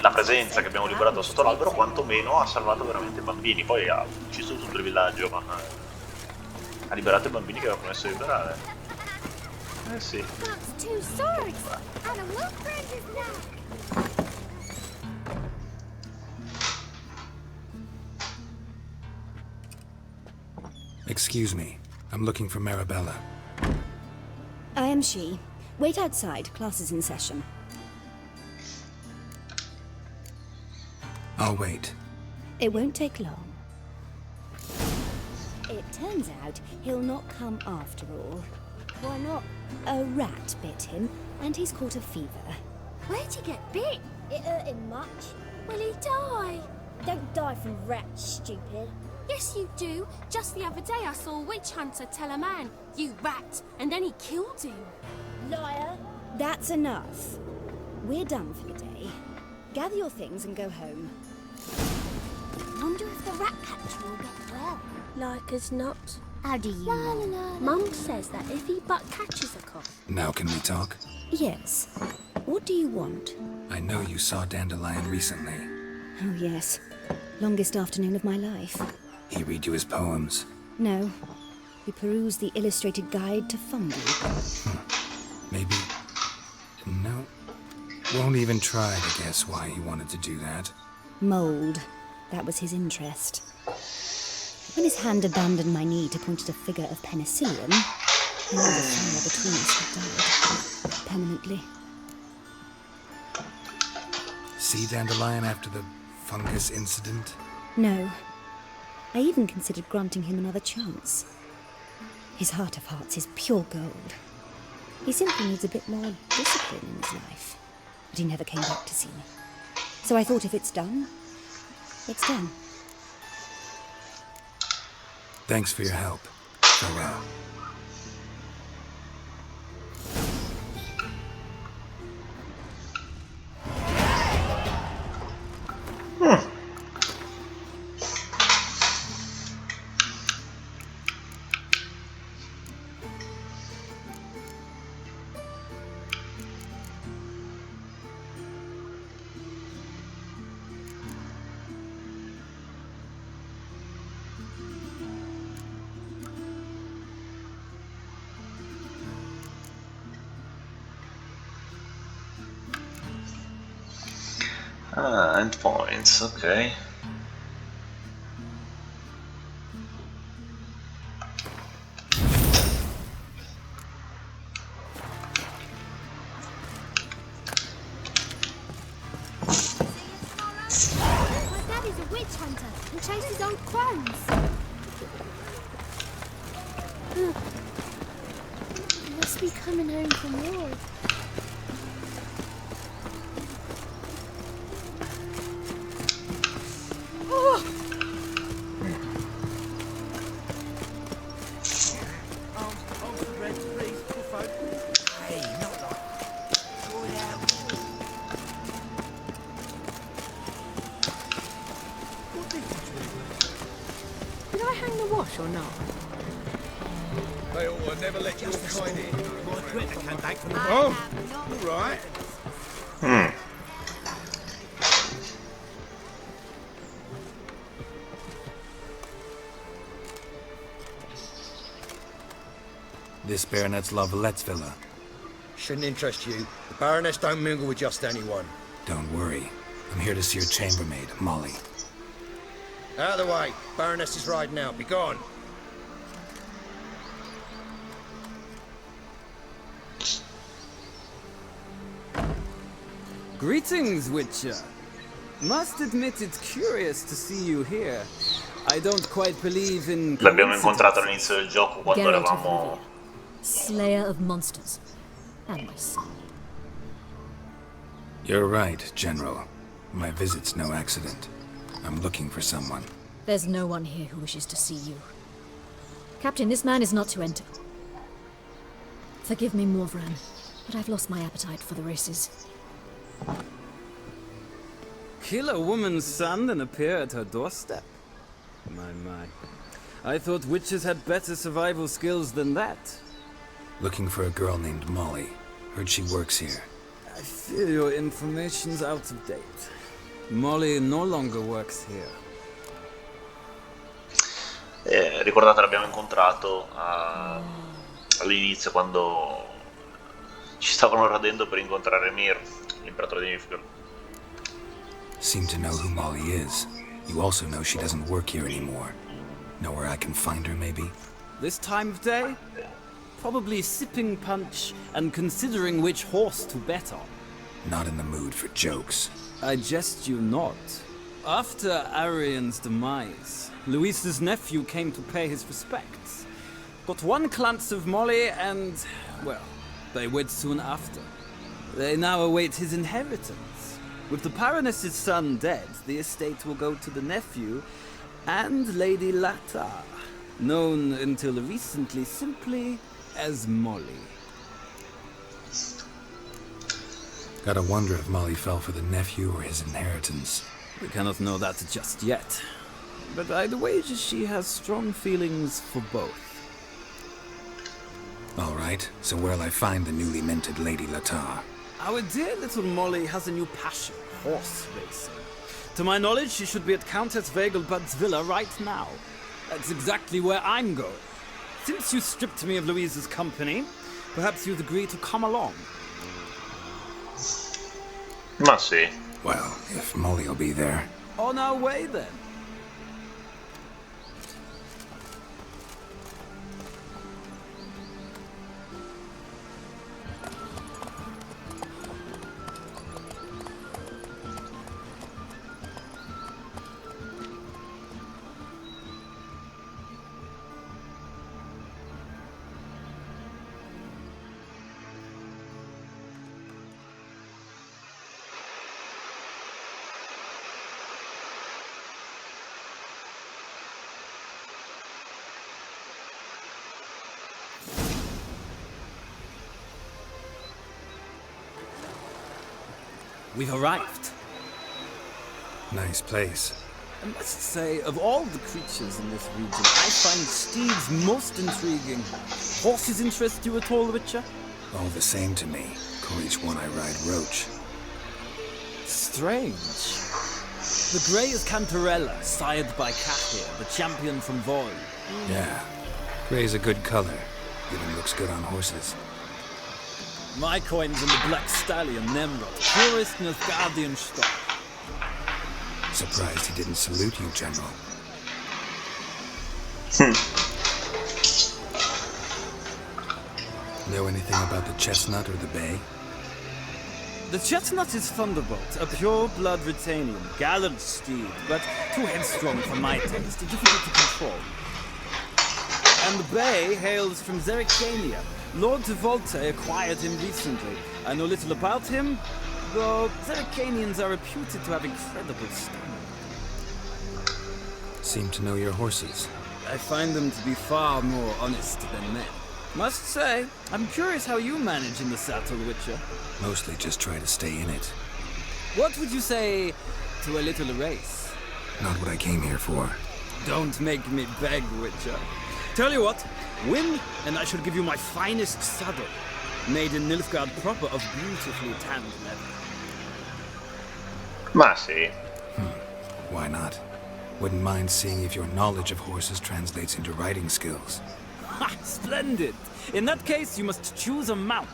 la presenza che abbiamo liberato sotto l'albero quantomeno ha salvato veramente i bambini, poi ha ucciso tutto il villaggio, ma ha liberato i bambini che aveva promesso di liberare. Eh sì. That's two swords and a wolf around his neck. Excuse me. I'm looking for Marabella. I am she. Wait outside. Class is in session. I'll wait. It won't take long. It turns out he'll not come after all. Why not? A rat bit him, and he's caught a fever. Where'd he get bit? It hurt him much. Will he die? Don't die from rats, stupid. Yes, you do. Just the other day I saw a witch hunter tell a man, "You rat," and then he killed him. Liar. That's enough. We're done for the day. Gather your things and go home. Wonder if the rat catcher will get well. Like as not. How do you know? Mum says that if he but catches a cough. Now can we talk? Yes. What do you want? I know you saw Dandelion recently. Oh, yes. Longest afternoon of my life. He read you his poems. No. We perused the illustrated guide to fungi. Maybe... No. Won't even try to guess why he wanted to do that. Mould. That was his interest. When his hand abandoned my knee to point at a figure of penicillium, I knew the fire between us had died. Permanently. See Dandelion after the fungus incident? No. I even considered granting him another chance. His heart of hearts is pure gold. He simply needs a bit more discipline in his life. But he never came back to see me. So I thought if it's done, it's done. Thanks for your help. Farewell. Ah, endpoints, ok. My daddy's a witch hunter and chases old crones. He must be coming home from war. Did I hang the wash or not? They ought to never let your kind in. My Greta came back from the... Oh, all right. This Baronet's Lavallette's villa. Shouldn't interest you. The Baroness don't mingle with just anyone. Don't worry. I'm here to see your chambermaid, Molly. Out of the way. Baroness is riding out. Be gone. Greetings, Witcher. Must admit it's curious to see you here. I don't quite believe in... L'abbiamo incontrato all'inizio del gioco quando eravamo... Slayer of monsters. And my son. You're right, General. My visit's no accident. I'm looking for someone. There's no one here who wishes to see you. Captain, this man is not to enter. Forgive me, Morvran, but I've lost my appetite for the races. Kill a woman's son and appear at her doorstep? My. I thought witches had better survival skills than that. Looking for a girl named Molly. Heard she works here. I fear your information's out of date. Molly no longer works here. Ricordate, l'abbiamo incontrato all'inizio quando ci stavano radendo per incontrare Mir, l'imperatore di Niflheim. Seem to know who Molly is. You also know she doesn't work here anymore. Know where I can find her, maybe? This time of day? Probably sipping punch and considering which horse to bet on. Not in the mood for jokes. I jest you not. After Arian's demise, Luis's nephew came to pay his respects. Got one glance of Molly and, well, they wed soon after. They now await his inheritance. With the Baroness's son dead, the estate will go to the nephew and Lady Lata, known until recently simply as Molly. Gotta wonder if Molly fell for the nephew or his inheritance. We cannot know that just yet. But I'd wager she has strong feelings for both. All right, so where'll I find the newly minted Lady Latar? Our dear little Molly has a new passion, horse racing. To my knowledge, she should be at Countess Vegelbud's villa right now. That's exactly where I'm going. Since you stripped me of Louise's company, perhaps you'd agree to come along. Ma sì. Well, if Molly'll be there. On our way then. We've arrived. Nice place. I must say, of all the creatures in this region, I find steeds most intriguing. Horses interest you at all, Witcher? All the same to me. Call each one I ride Roach. Strange. The grey is Cantarella, sired by Kahir, the champion from Void. Yeah. Gray's a good color. Even looks good on horses. My coin's in the Black Stallion, Nemrod, purest Nilfgaardian stock. Surprised he didn't salute you, General. Know anything about the chestnut or the bay? The chestnut is Thunderbolt, a pure-blood Retanian, gallant steed, but too headstrong for my taste, difficult to control. And the bay hails from Zericania. Lord de Volte acquired him recently. I know little about him, though Zericanians are reputed to have incredible stamina. Seem to know your horses. I find them to be far more honest than men. Must say, I'm curious how you manage in the saddle, Witcher. Mostly just try to stay in it. What would you say to a little race? Not what I came here for. Don't make me beg, Witcher. Tell you what, Win, and I shall give you my finest saddle, made in Nilfgaard proper of beautifully tanned leather. Ma sì. Why not? Wouldn't mind seeing if your knowledge of horses translates into riding skills. Ha! Splendid! In that case, you must choose a mount.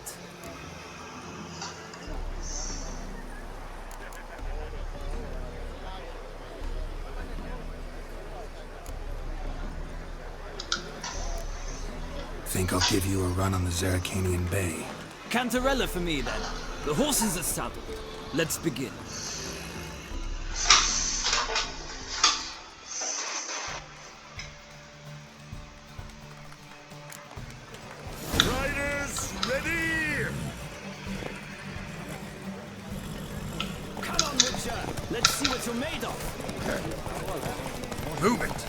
Think I'll give you a run on the Zerrikanian Bay. Cantarella for me, then. The horses are saddled. Let's begin. Riders, ready! Come on, Witcher! Let's see what you're made of! Move it!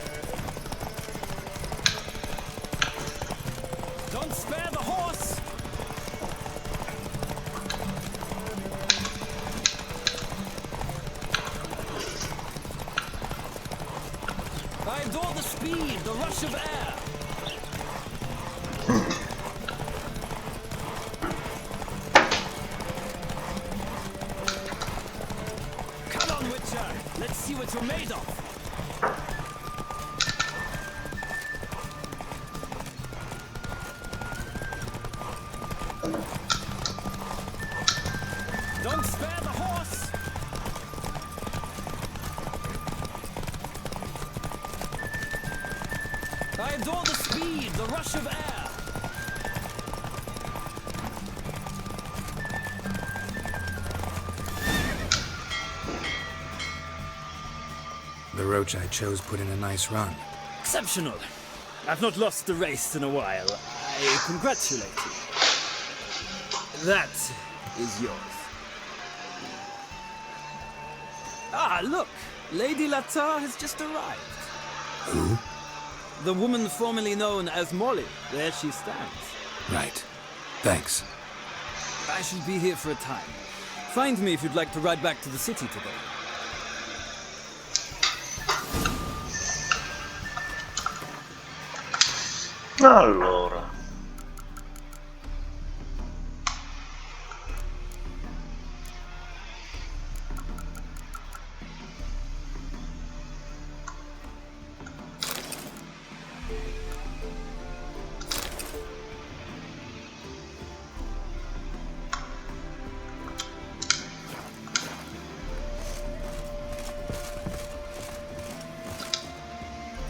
Don't spare the horse! I adore the speed, the rush of air! Come on, Witcher! Let's see what you're made of! Don't spare the horse! I adore the speed, the rush of air! The roach I chose put in a nice run. Exceptional. I've not lost a race in a while. I congratulate you. That is yours. Ah, look! Lady Latar has just arrived. Who? The woman formerly known as Molly. There she stands. Right. Thanks. I shall be here for a time. Find me if you'd like to ride back to the city today. Allora.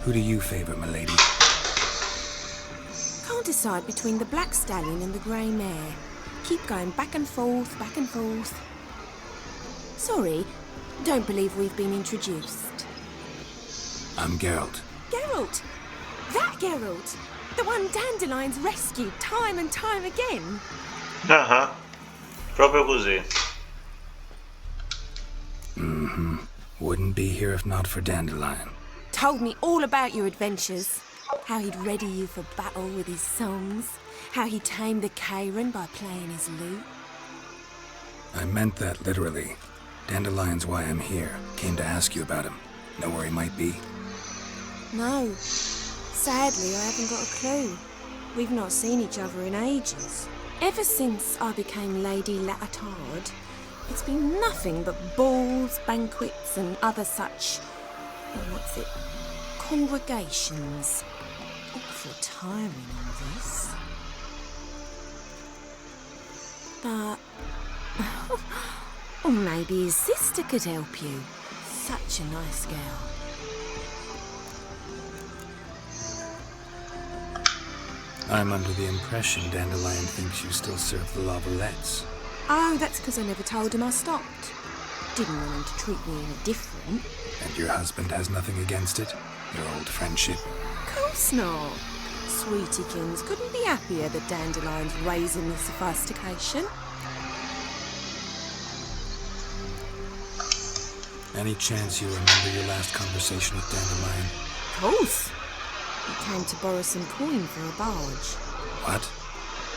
Who do you favor, my lady? Can't decide between the black stallion and the grey mare. Keep going back and forth, back and forth. Sorry, don't believe we've been introduced. I'm Geralt. Geralt! That Geralt! The one Dandelion's rescued time and time again. Ah, proprio così. Mm-hmm. Wouldn't be here if not for Dandelion. Told me all about your adventures. How he'd ready you for battle with his songs. How he tamed the Kairan by playing his lute. I meant that literally. Dandelion's why I'm here. Came to ask you about him. Know where he might be? No. Sadly, I haven't got a clue. We've not seen each other in ages. Ever since I became Lady Latard, it's been nothing but balls, banquets, and other such... what's it? Congregations. Awful tiring, all this. But... or maybe his sister could help you. Such a nice girl. I'm under the impression Dandelion thinks you still serve the Lavalettes. Oh, that's because I never told him I stopped. Didn't want him to treat me any different. And your husband has nothing against it? Your old friendship? Of course not. Sweetykins couldn't be happier that Dandelion's raising the sophistication. Any chance you remember your last conversation with Dandelion? Of course. He came to borrow some coin for a barge. What?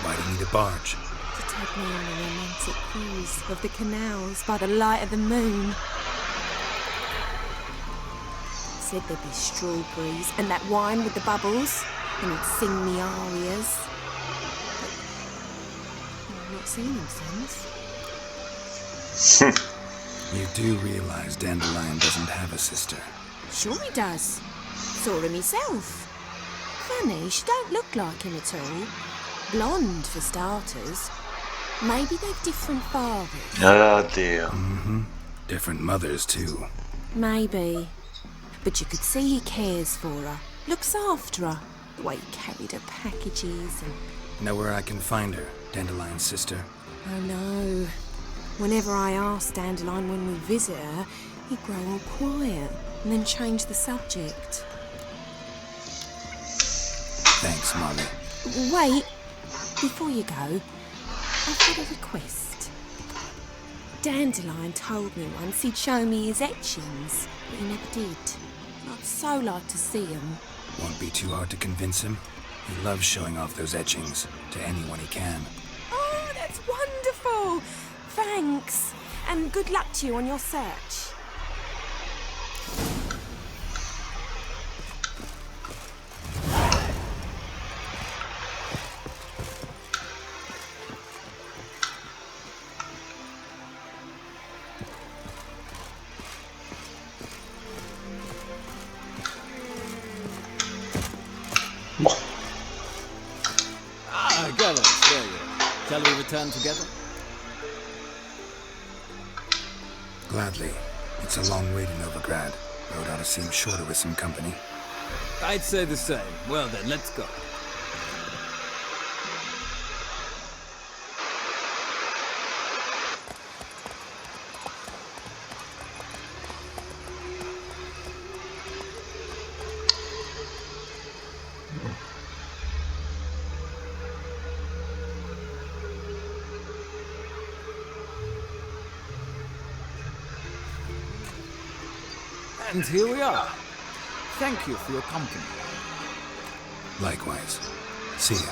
Why do you need a barge? To take me on a romantic cruise of the canals by the light of the moon. Said there'd be strawberries and that wine with the bubbles. and he'd sing me arias. But I've not seen him since. You do realize Dandelion doesn't have a sister? Sure he does. Saw him myself. Funny, she don't look like him at all. Blonde, for starters. Maybe they've different fathers. Oh dear. Mm-hmm. Different mothers, too. Maybe. But you could see he cares for her. Looks after her. The way he carried her packages and... Know where I can find her, Dandelion's sister? Oh no. Whenever I asked Dandelion when we visit her, he'd grow all quiet and then change the subject. Thanks, Molly. Wait. Before you go, I've got a request. Dandelion told me once he'd show me his etchings, but he never did. I'd so like to see them. Won't be too hard to convince him. He loves showing off those etchings to anyone he can. Oh, that's wonderful! Thanks. And good luck to you on your search. Gallant, there you are. Shall we return together? Gladly. It's a long way to Novigrad. Road ought to seem shorter with some company. I'd say the same. Well then, let's go. And here we are. Thank you for your company. Likewise. See ya.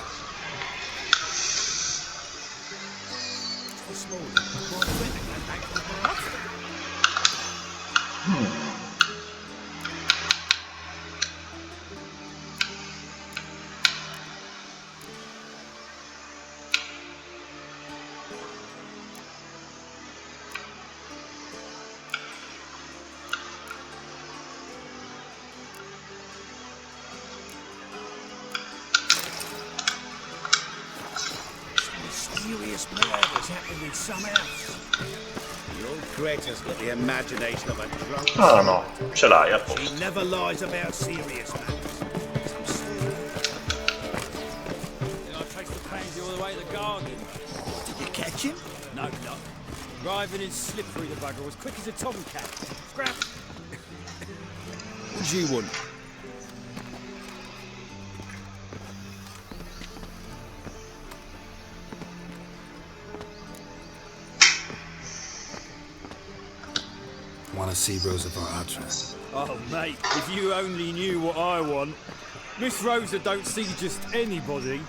Mysterious murders happening in some house. The old creator's got the imagination of a drunk. No, no, ce l'hai, a posto. He never lies about serious matters. I traced the pansy all the way to the garden. Did you catch him? No, no. Driving in slippery, the bugger, as quick as a tomcat. Scrap. What do you want? Want to see Rosa Atra? Oh, mate, if you only knew what I want. Miss Rosa don't see just anybody.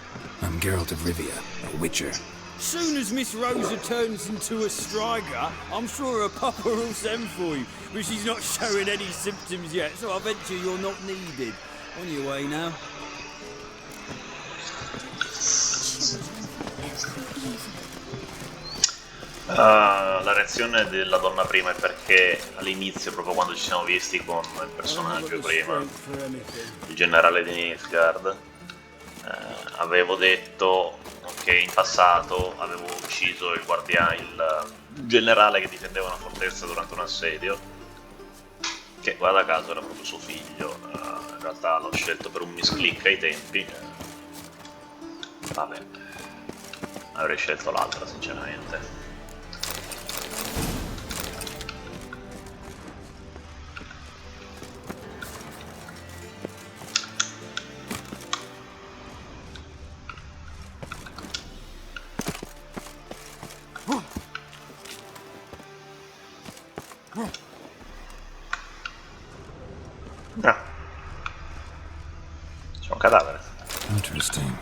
I'm Geralt of Rivia, a witcher. Soon as Miss Rosa turns into a striker, I'm sure her papa will send for you. But she's not showing any symptoms yet, so I venture you're not needed. On your way now. La reazione della donna prima è perché all'inizio, proprio quando ci siamo visti con il personaggio prima, il generale di Nilfgaard, avevo detto che in passato avevo ucciso il generale che difendeva una fortezza durante un assedio, che guarda caso era proprio suo figlio. In realtà l'ho scelto per un misclick ai tempi. Vabbè, avrei scelto l'altra sinceramente. C'è un cadavere. Interesting.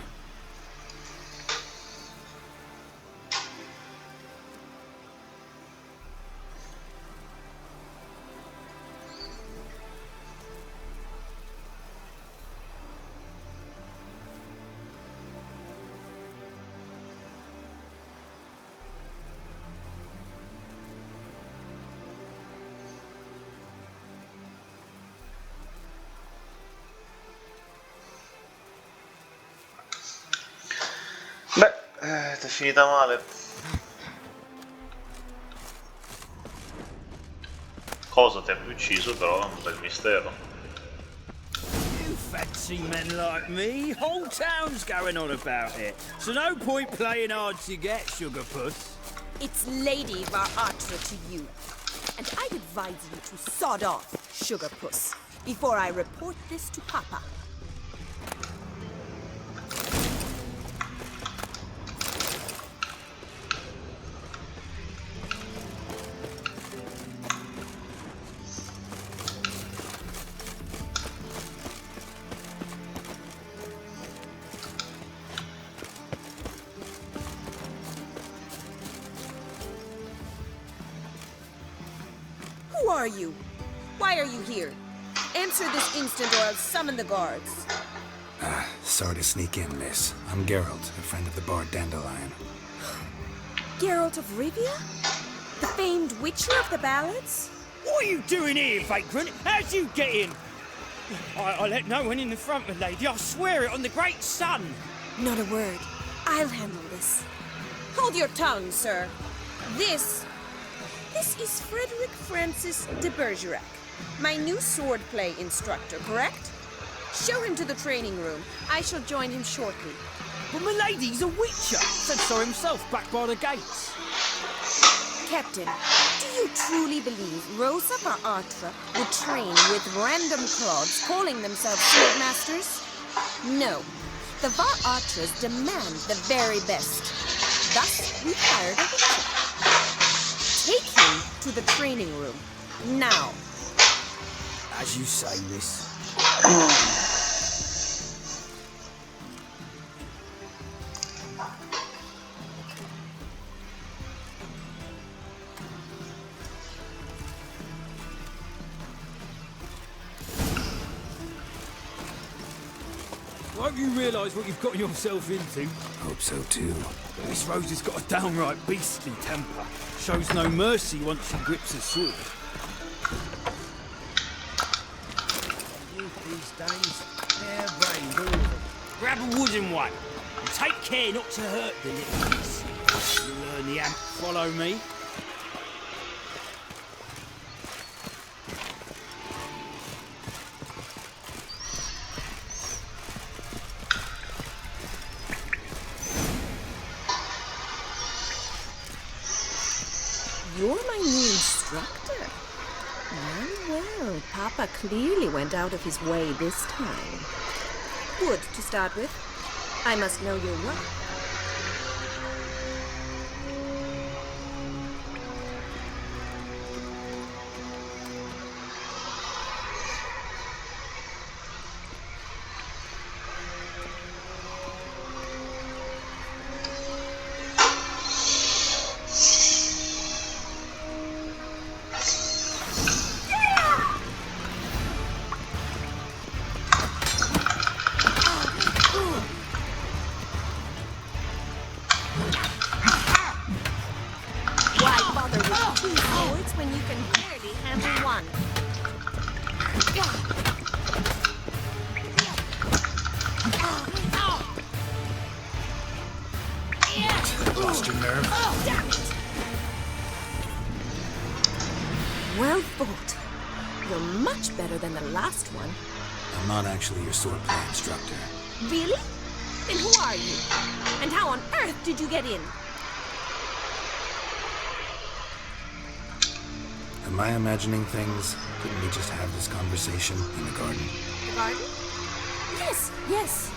Beh, è finita male. Cosa ti ha più ucciso, però è un bel mistero. You fancy men like me? Whole town's going on about it. So no point playing hard to get, sugar puss. It's Lady Varatra to you. And I'd advise you to sod off, sugar puss, before I report this to Papa. Who are you? Why are you here? Answer this instant or I'll summon the guards. Sorry to sneak in, miss. I'm Geralt, a friend of the bard Dandelion. Geralt of Rivia? The famed witcher of the ballads? What are you doing here, vagrant? How'd you get in? I let no one in the front, my lady. I swear it on the great sun. Not a word. I'll handle this. Hold your tongue, sir. This is Frederick Francis de Bergerac, my new swordplay instructor, correct? Show him to the training room. I shall join him shortly. But my lady's a witcher. Said so himself back by the gates. Captain, do you truly believe Rosa Varatra would train with random clods calling themselves swordmasters? No. The Varatras demand the very best. Thus, we hired a witcher. Take him to the training room. Now. As you say, miss. Won't you realise what you've got yourself into? Hope so too. Miss Rose has got a downright beastly temper. Shows no mercy once she grips a sword. These days, they're brained, all of them. Grab a wooden one, and take care not to hurt the little miss. You'll learn the amp. Follow me. You're my new instructor. Well, Papa clearly went out of his way this time. Good to start with. I must know your work. Lost your nerve? Oh, damn it! Well thought. You're much better than the last one. I'm not actually your swordplay instructor. Really? Then who are you? And how on earth did you get in? Am I imagining things? Couldn't we just have this conversation in the garden? The garden? Yes.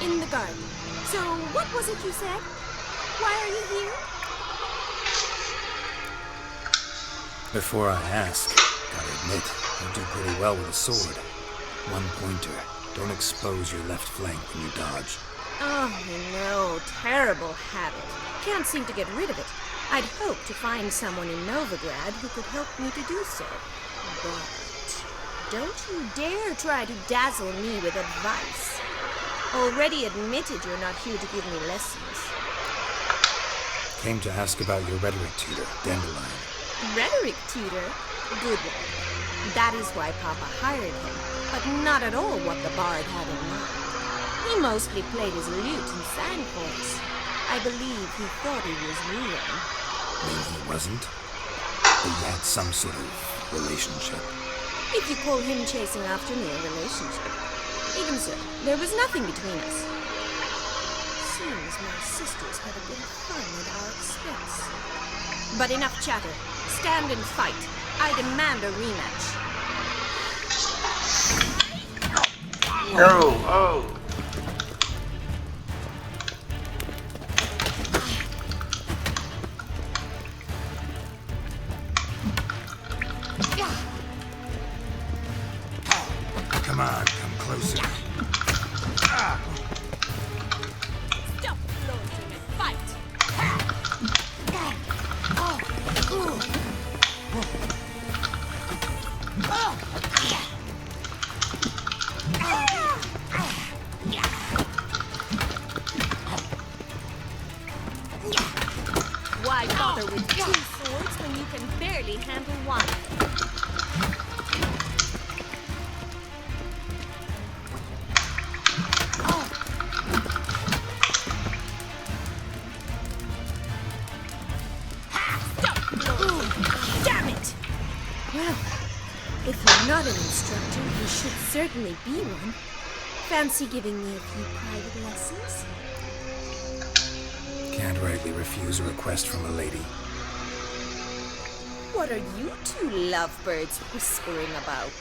In the garden. So, what was it you said? Why are you here? Before I ask, gotta admit, you do pretty well with a sword. One pointer. Don't expose your left flank when you dodge. Oh, no. Terrible habit. Can't seem to get rid of it. I'd hoped to find someone in Novigrad who could help me to do so. But don't you dare try to dazzle me with advice. Already admitted you're not here to give me lessons. Came to ask about your rhetoric tutor, Dandelion. Rhetoric tutor? Good one. That is why Papa hired him, but not at all what the bard had in mind. He mostly played his lute and sang for us. I believe he thought he was real. Maybe he wasn't. But you had some sort of relationship. If you call him chasing after me a relationship. Even so, there was nothing between us. Seems my sisters had a bit of fun at our expense. But enough chatter. Stand and fight. I demand a rematch. Oh, oh. Come on, come closer. Stop floating and fight. Why bother with 2 swords when you can barely handle one? Damn it! Well, if you're not an instructor, you should certainly be one. Fancy giving me a few private lessons? Can't rightly refuse a request from a lady. What are you 2 lovebirds whispering about?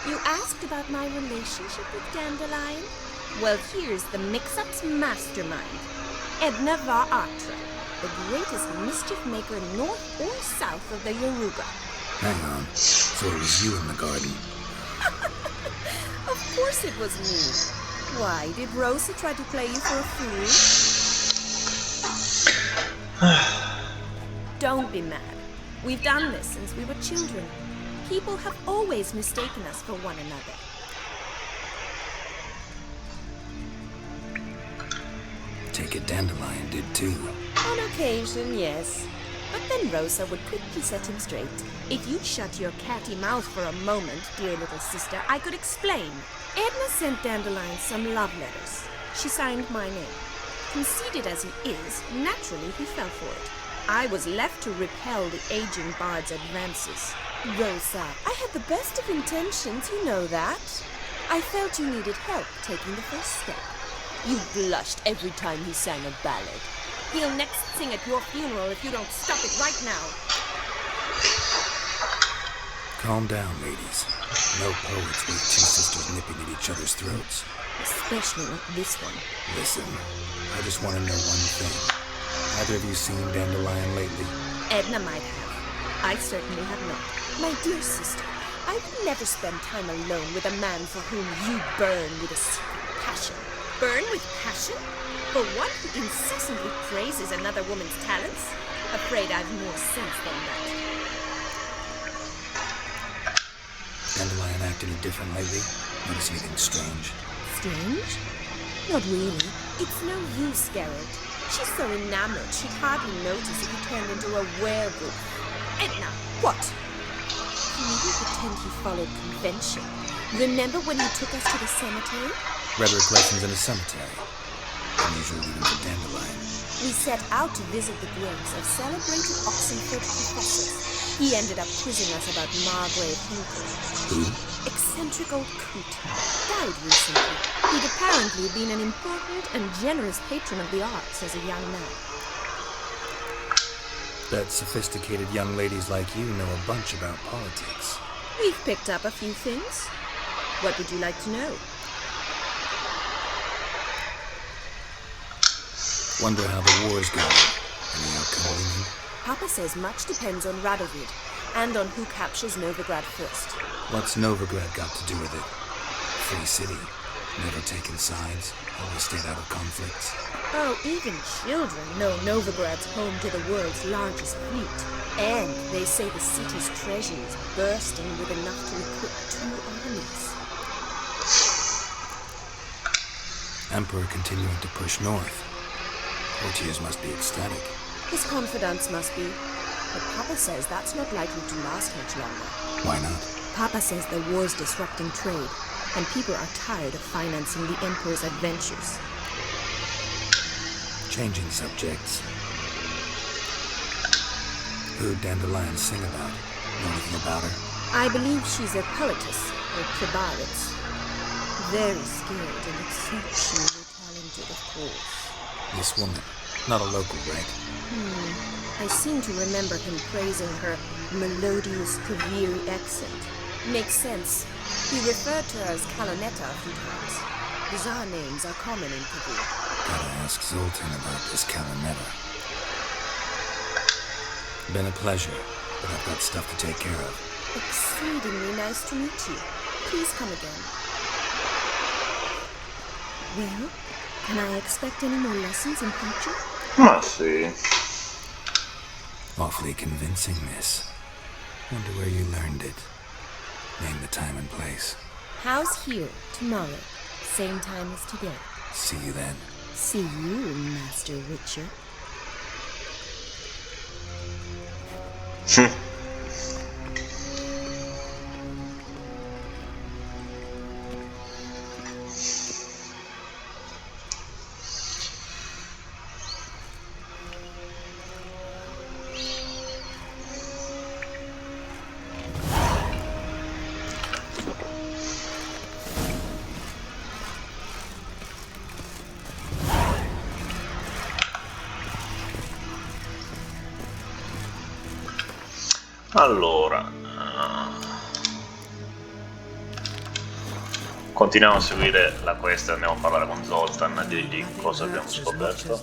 You asked about my relationship with Dandelion? Well, here's the mix-up's mastermind. Edna Va Atra, the greatest mischief maker north or south of the Yoruba. Hang on. So it was you in the garden. Of course it was me. Why, did Rosa try to play you for a fool? Don't be mad. We've done this since we were children. People have always mistaken us for one another. Take it Dandelion did too. On occasion, yes. But then Rosa would quickly set him straight. If you'd shut your catty mouth for a moment, dear little sister, I could explain. Edna sent Dandelion some love letters. She signed my name. Conceited as he is, naturally he fell for it. I was left to repel the aging bard's advances. Rosa, I had the best of intentions, you know that. I felt you needed help taking the first step. You blushed every time he sang a ballad. He'll next sing at your funeral if you don't stop it right now. Calm down, ladies. No poets with 2 sisters nipping at each other's throats. Especially not this one. Listen, I just want to know one thing. Either of you seen Dandelion lately? Edna might have. I certainly have not. My dear sister, I would never spend time alone with a man for whom you burn with a secret passion. Burn with passion? For one who incessantly praises another woman's talents? Afraid I've more sense than that. Dandelion act any different lately? Notice anything strange? Strange? Not really. It's no use, Geralt. She's so enamored she'd hardly notice if he turned into a werewolf. Edna! What? He needn't pretend he followed convention. Remember when he took us to the cemetery? Rhetoric lessons in a cemetery. Unusual even for Dandelion. We set out to visit the graves of celebrated Oxenford professors. He ended up quizzing us about Margrave Hinkle. Who? Eccentric old coot. Died recently. He'd apparently been an important and generous patron of the arts as a young man. Bet sophisticated young ladies like you know a bunch about politics. We've picked up a few things. What would you like to know? Wonder how the war's going. Any outcome looming? Papa says much depends on Radovid, and on who captures Novigrad first. What's Novigrad got to do with it? Free city. Never taken sides. Always stayed out of conflicts. Oh, even children know Novigrad's home to the world's largest fleet. And they say the city's treasure is bursting with enough to equip 2 armies. Emperor continuing to push north. Courtiers must be ecstatic. His confidants must be. But Papa says that's not likely to last much longer. Why not? Papa says the war's disrupting trade, and people are tired of financing the Emperor's adventures. Changing subjects. Who'd Dandelion sing about? Know anything about her? I believe she's a poetess, or cabaret. Very skilled and exceptionally talented, of course. This woman. Not a local, right? I seem to remember him praising her melodious Kaviri accent. Makes sense. He referred to her as Kalonetta a few times. Bizarre names are common in Kaviri. Gotta ask Zoltan about this Kalonetta. Been a pleasure, but I've got stuff to take care of. Exceedingly nice to meet you. Please come again. Well, can I expect any more lessons in future? Ma sì. Awfully convincing, miss. Wonder where you learned it. Name the time and place. House here, tomorrow. Same time as today. See you then. See you, Master Witcher. Allora, continuiamo a seguire la quest e andiamo a parlare con Zoltan di cosa abbiamo scoperto.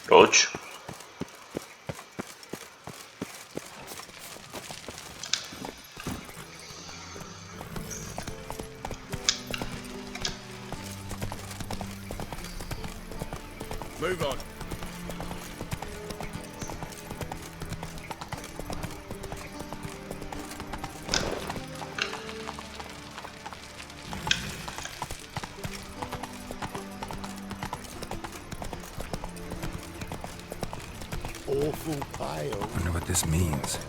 Roach. Move on. Awful pale. Wonder what this means.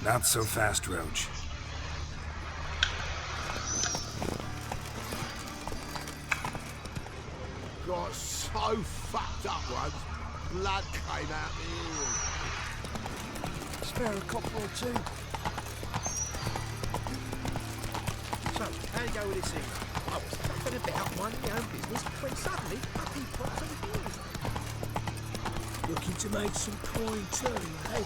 Not so fast, Roach. Got so fucked up once, blood came out the ears. Spare a copper or two. So, how you go with this thing? I was thinking about minding my own business when suddenly up he pops on the heels. Looking to make some coin too, eh?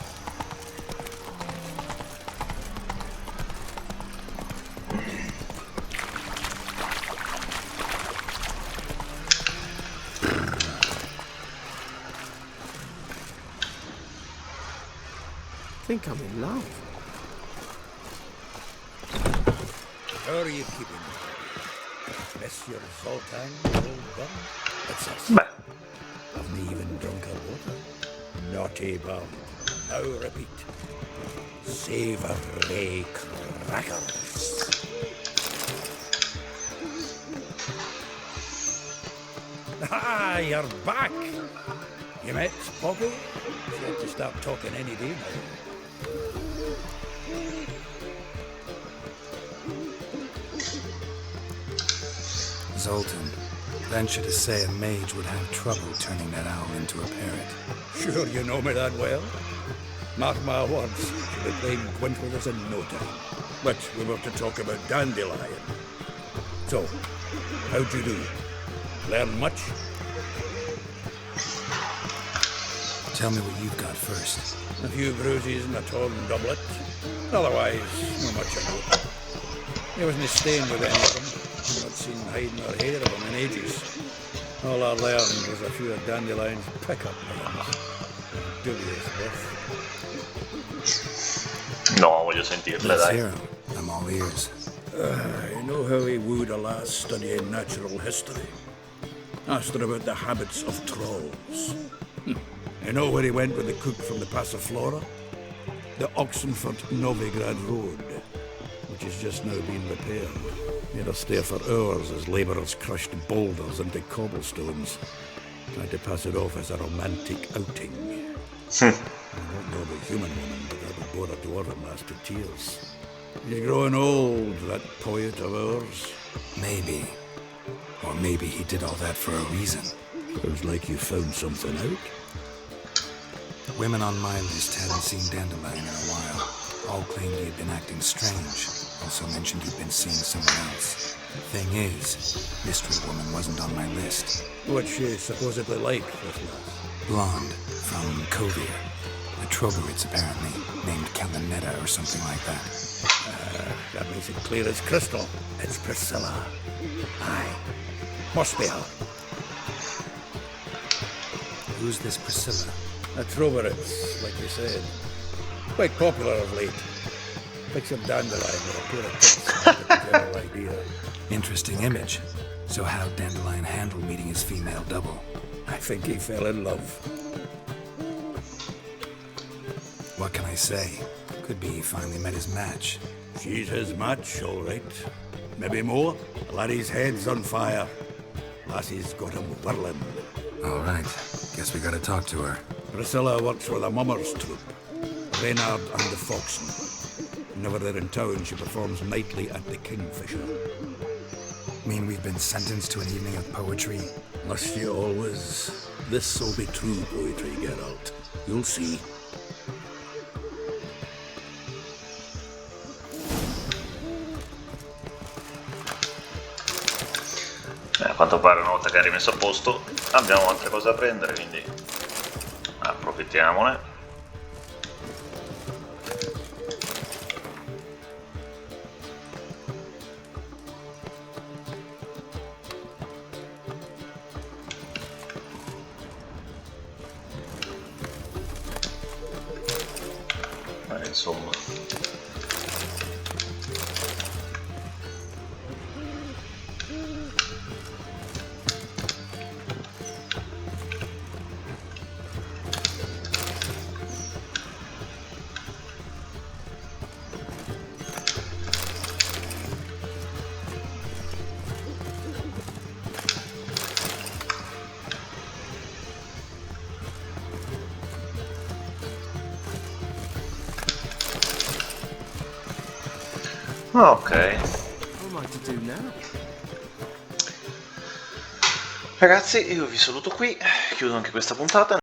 I think I'm in love. How are you keeping me? Monsieur Zoltan, old gun? That's us. Beh, Haven't even drunk a water. Naughty boy. Now repeat. Savory crackers. Ah, you're back. You met Poppy? She had to stop talking any day now. Zoltan, venture to say a mage would have trouble turning that owl into a parrot. Sure you know me that well? Mark my words, she'll be playing Gwent with us in no time. But we were to talk about Dandelion. So, how'd you do? Learn much? Tell me what you've got first. A few bruises and a torn doublet. Otherwise, not much of note. There wasn't a stain with any of them. I've not seen hiding or hair of them in ages. All I learned was a few of Dandelion's pick-up names. Dubious worth. no, voglio sentirle, Let's dai. hear 'em. I'm all ears. You know how he wooed a lass studying natural history? Asked her about the habits of trolls. You know where he went with the cook from the Passiflora? The Oxenford-Novigrad Road, which has just now been repaired. Made us stare for hours as labourers crushed boulders into cobblestones, trying to pass it off as a romantic outing. I don't know about human woman, but that would bore a dwarven lass to tears. He's growing old, that poet of ours. Maybe. Or maybe he did all that for a reason. Sounds like you found something out. Women on my list hadn't seen Dandelion in a while. All claimed he had been acting strange. Also mentioned he'd been seeing someone else. Thing is, mystery woman wasn't on my list. What's she supposedly like, this lass? Blonde, from Kovir. The Trogarids, apparently, named Kalinetta or something like that. That makes it clear as crystal. It's Priscilla. Aye. Must be her. Who's this Priscilla? A Trogarids, like you said. Quite popular of late. Like some dandelion with a pair of tits. The general idea. Interesting image. So how'd Dandelion handle meeting his female double? I think he fell in love. What can I say? Could be he finally met his match. She's his match, all right. Maybe more. Laddie's head's on fire. Lassie's got him whirling. All right. Guess we gotta talk to her. Priscilla works for the Mummers troupe. Reynard and the Foxen. Whenever they're in town, she performs nightly at the Kingfisher. Mean we've been sentenced to an evening of poetry? Must you always? This'll be true poetry, Geralt. You'll see. A quanto pare una volta che è rimesso a posto abbiamo altre cose da prendere, quindi approfittiamone. Insomma, ok, ragazzi, io vi saluto qui, chiudo anche questa puntata.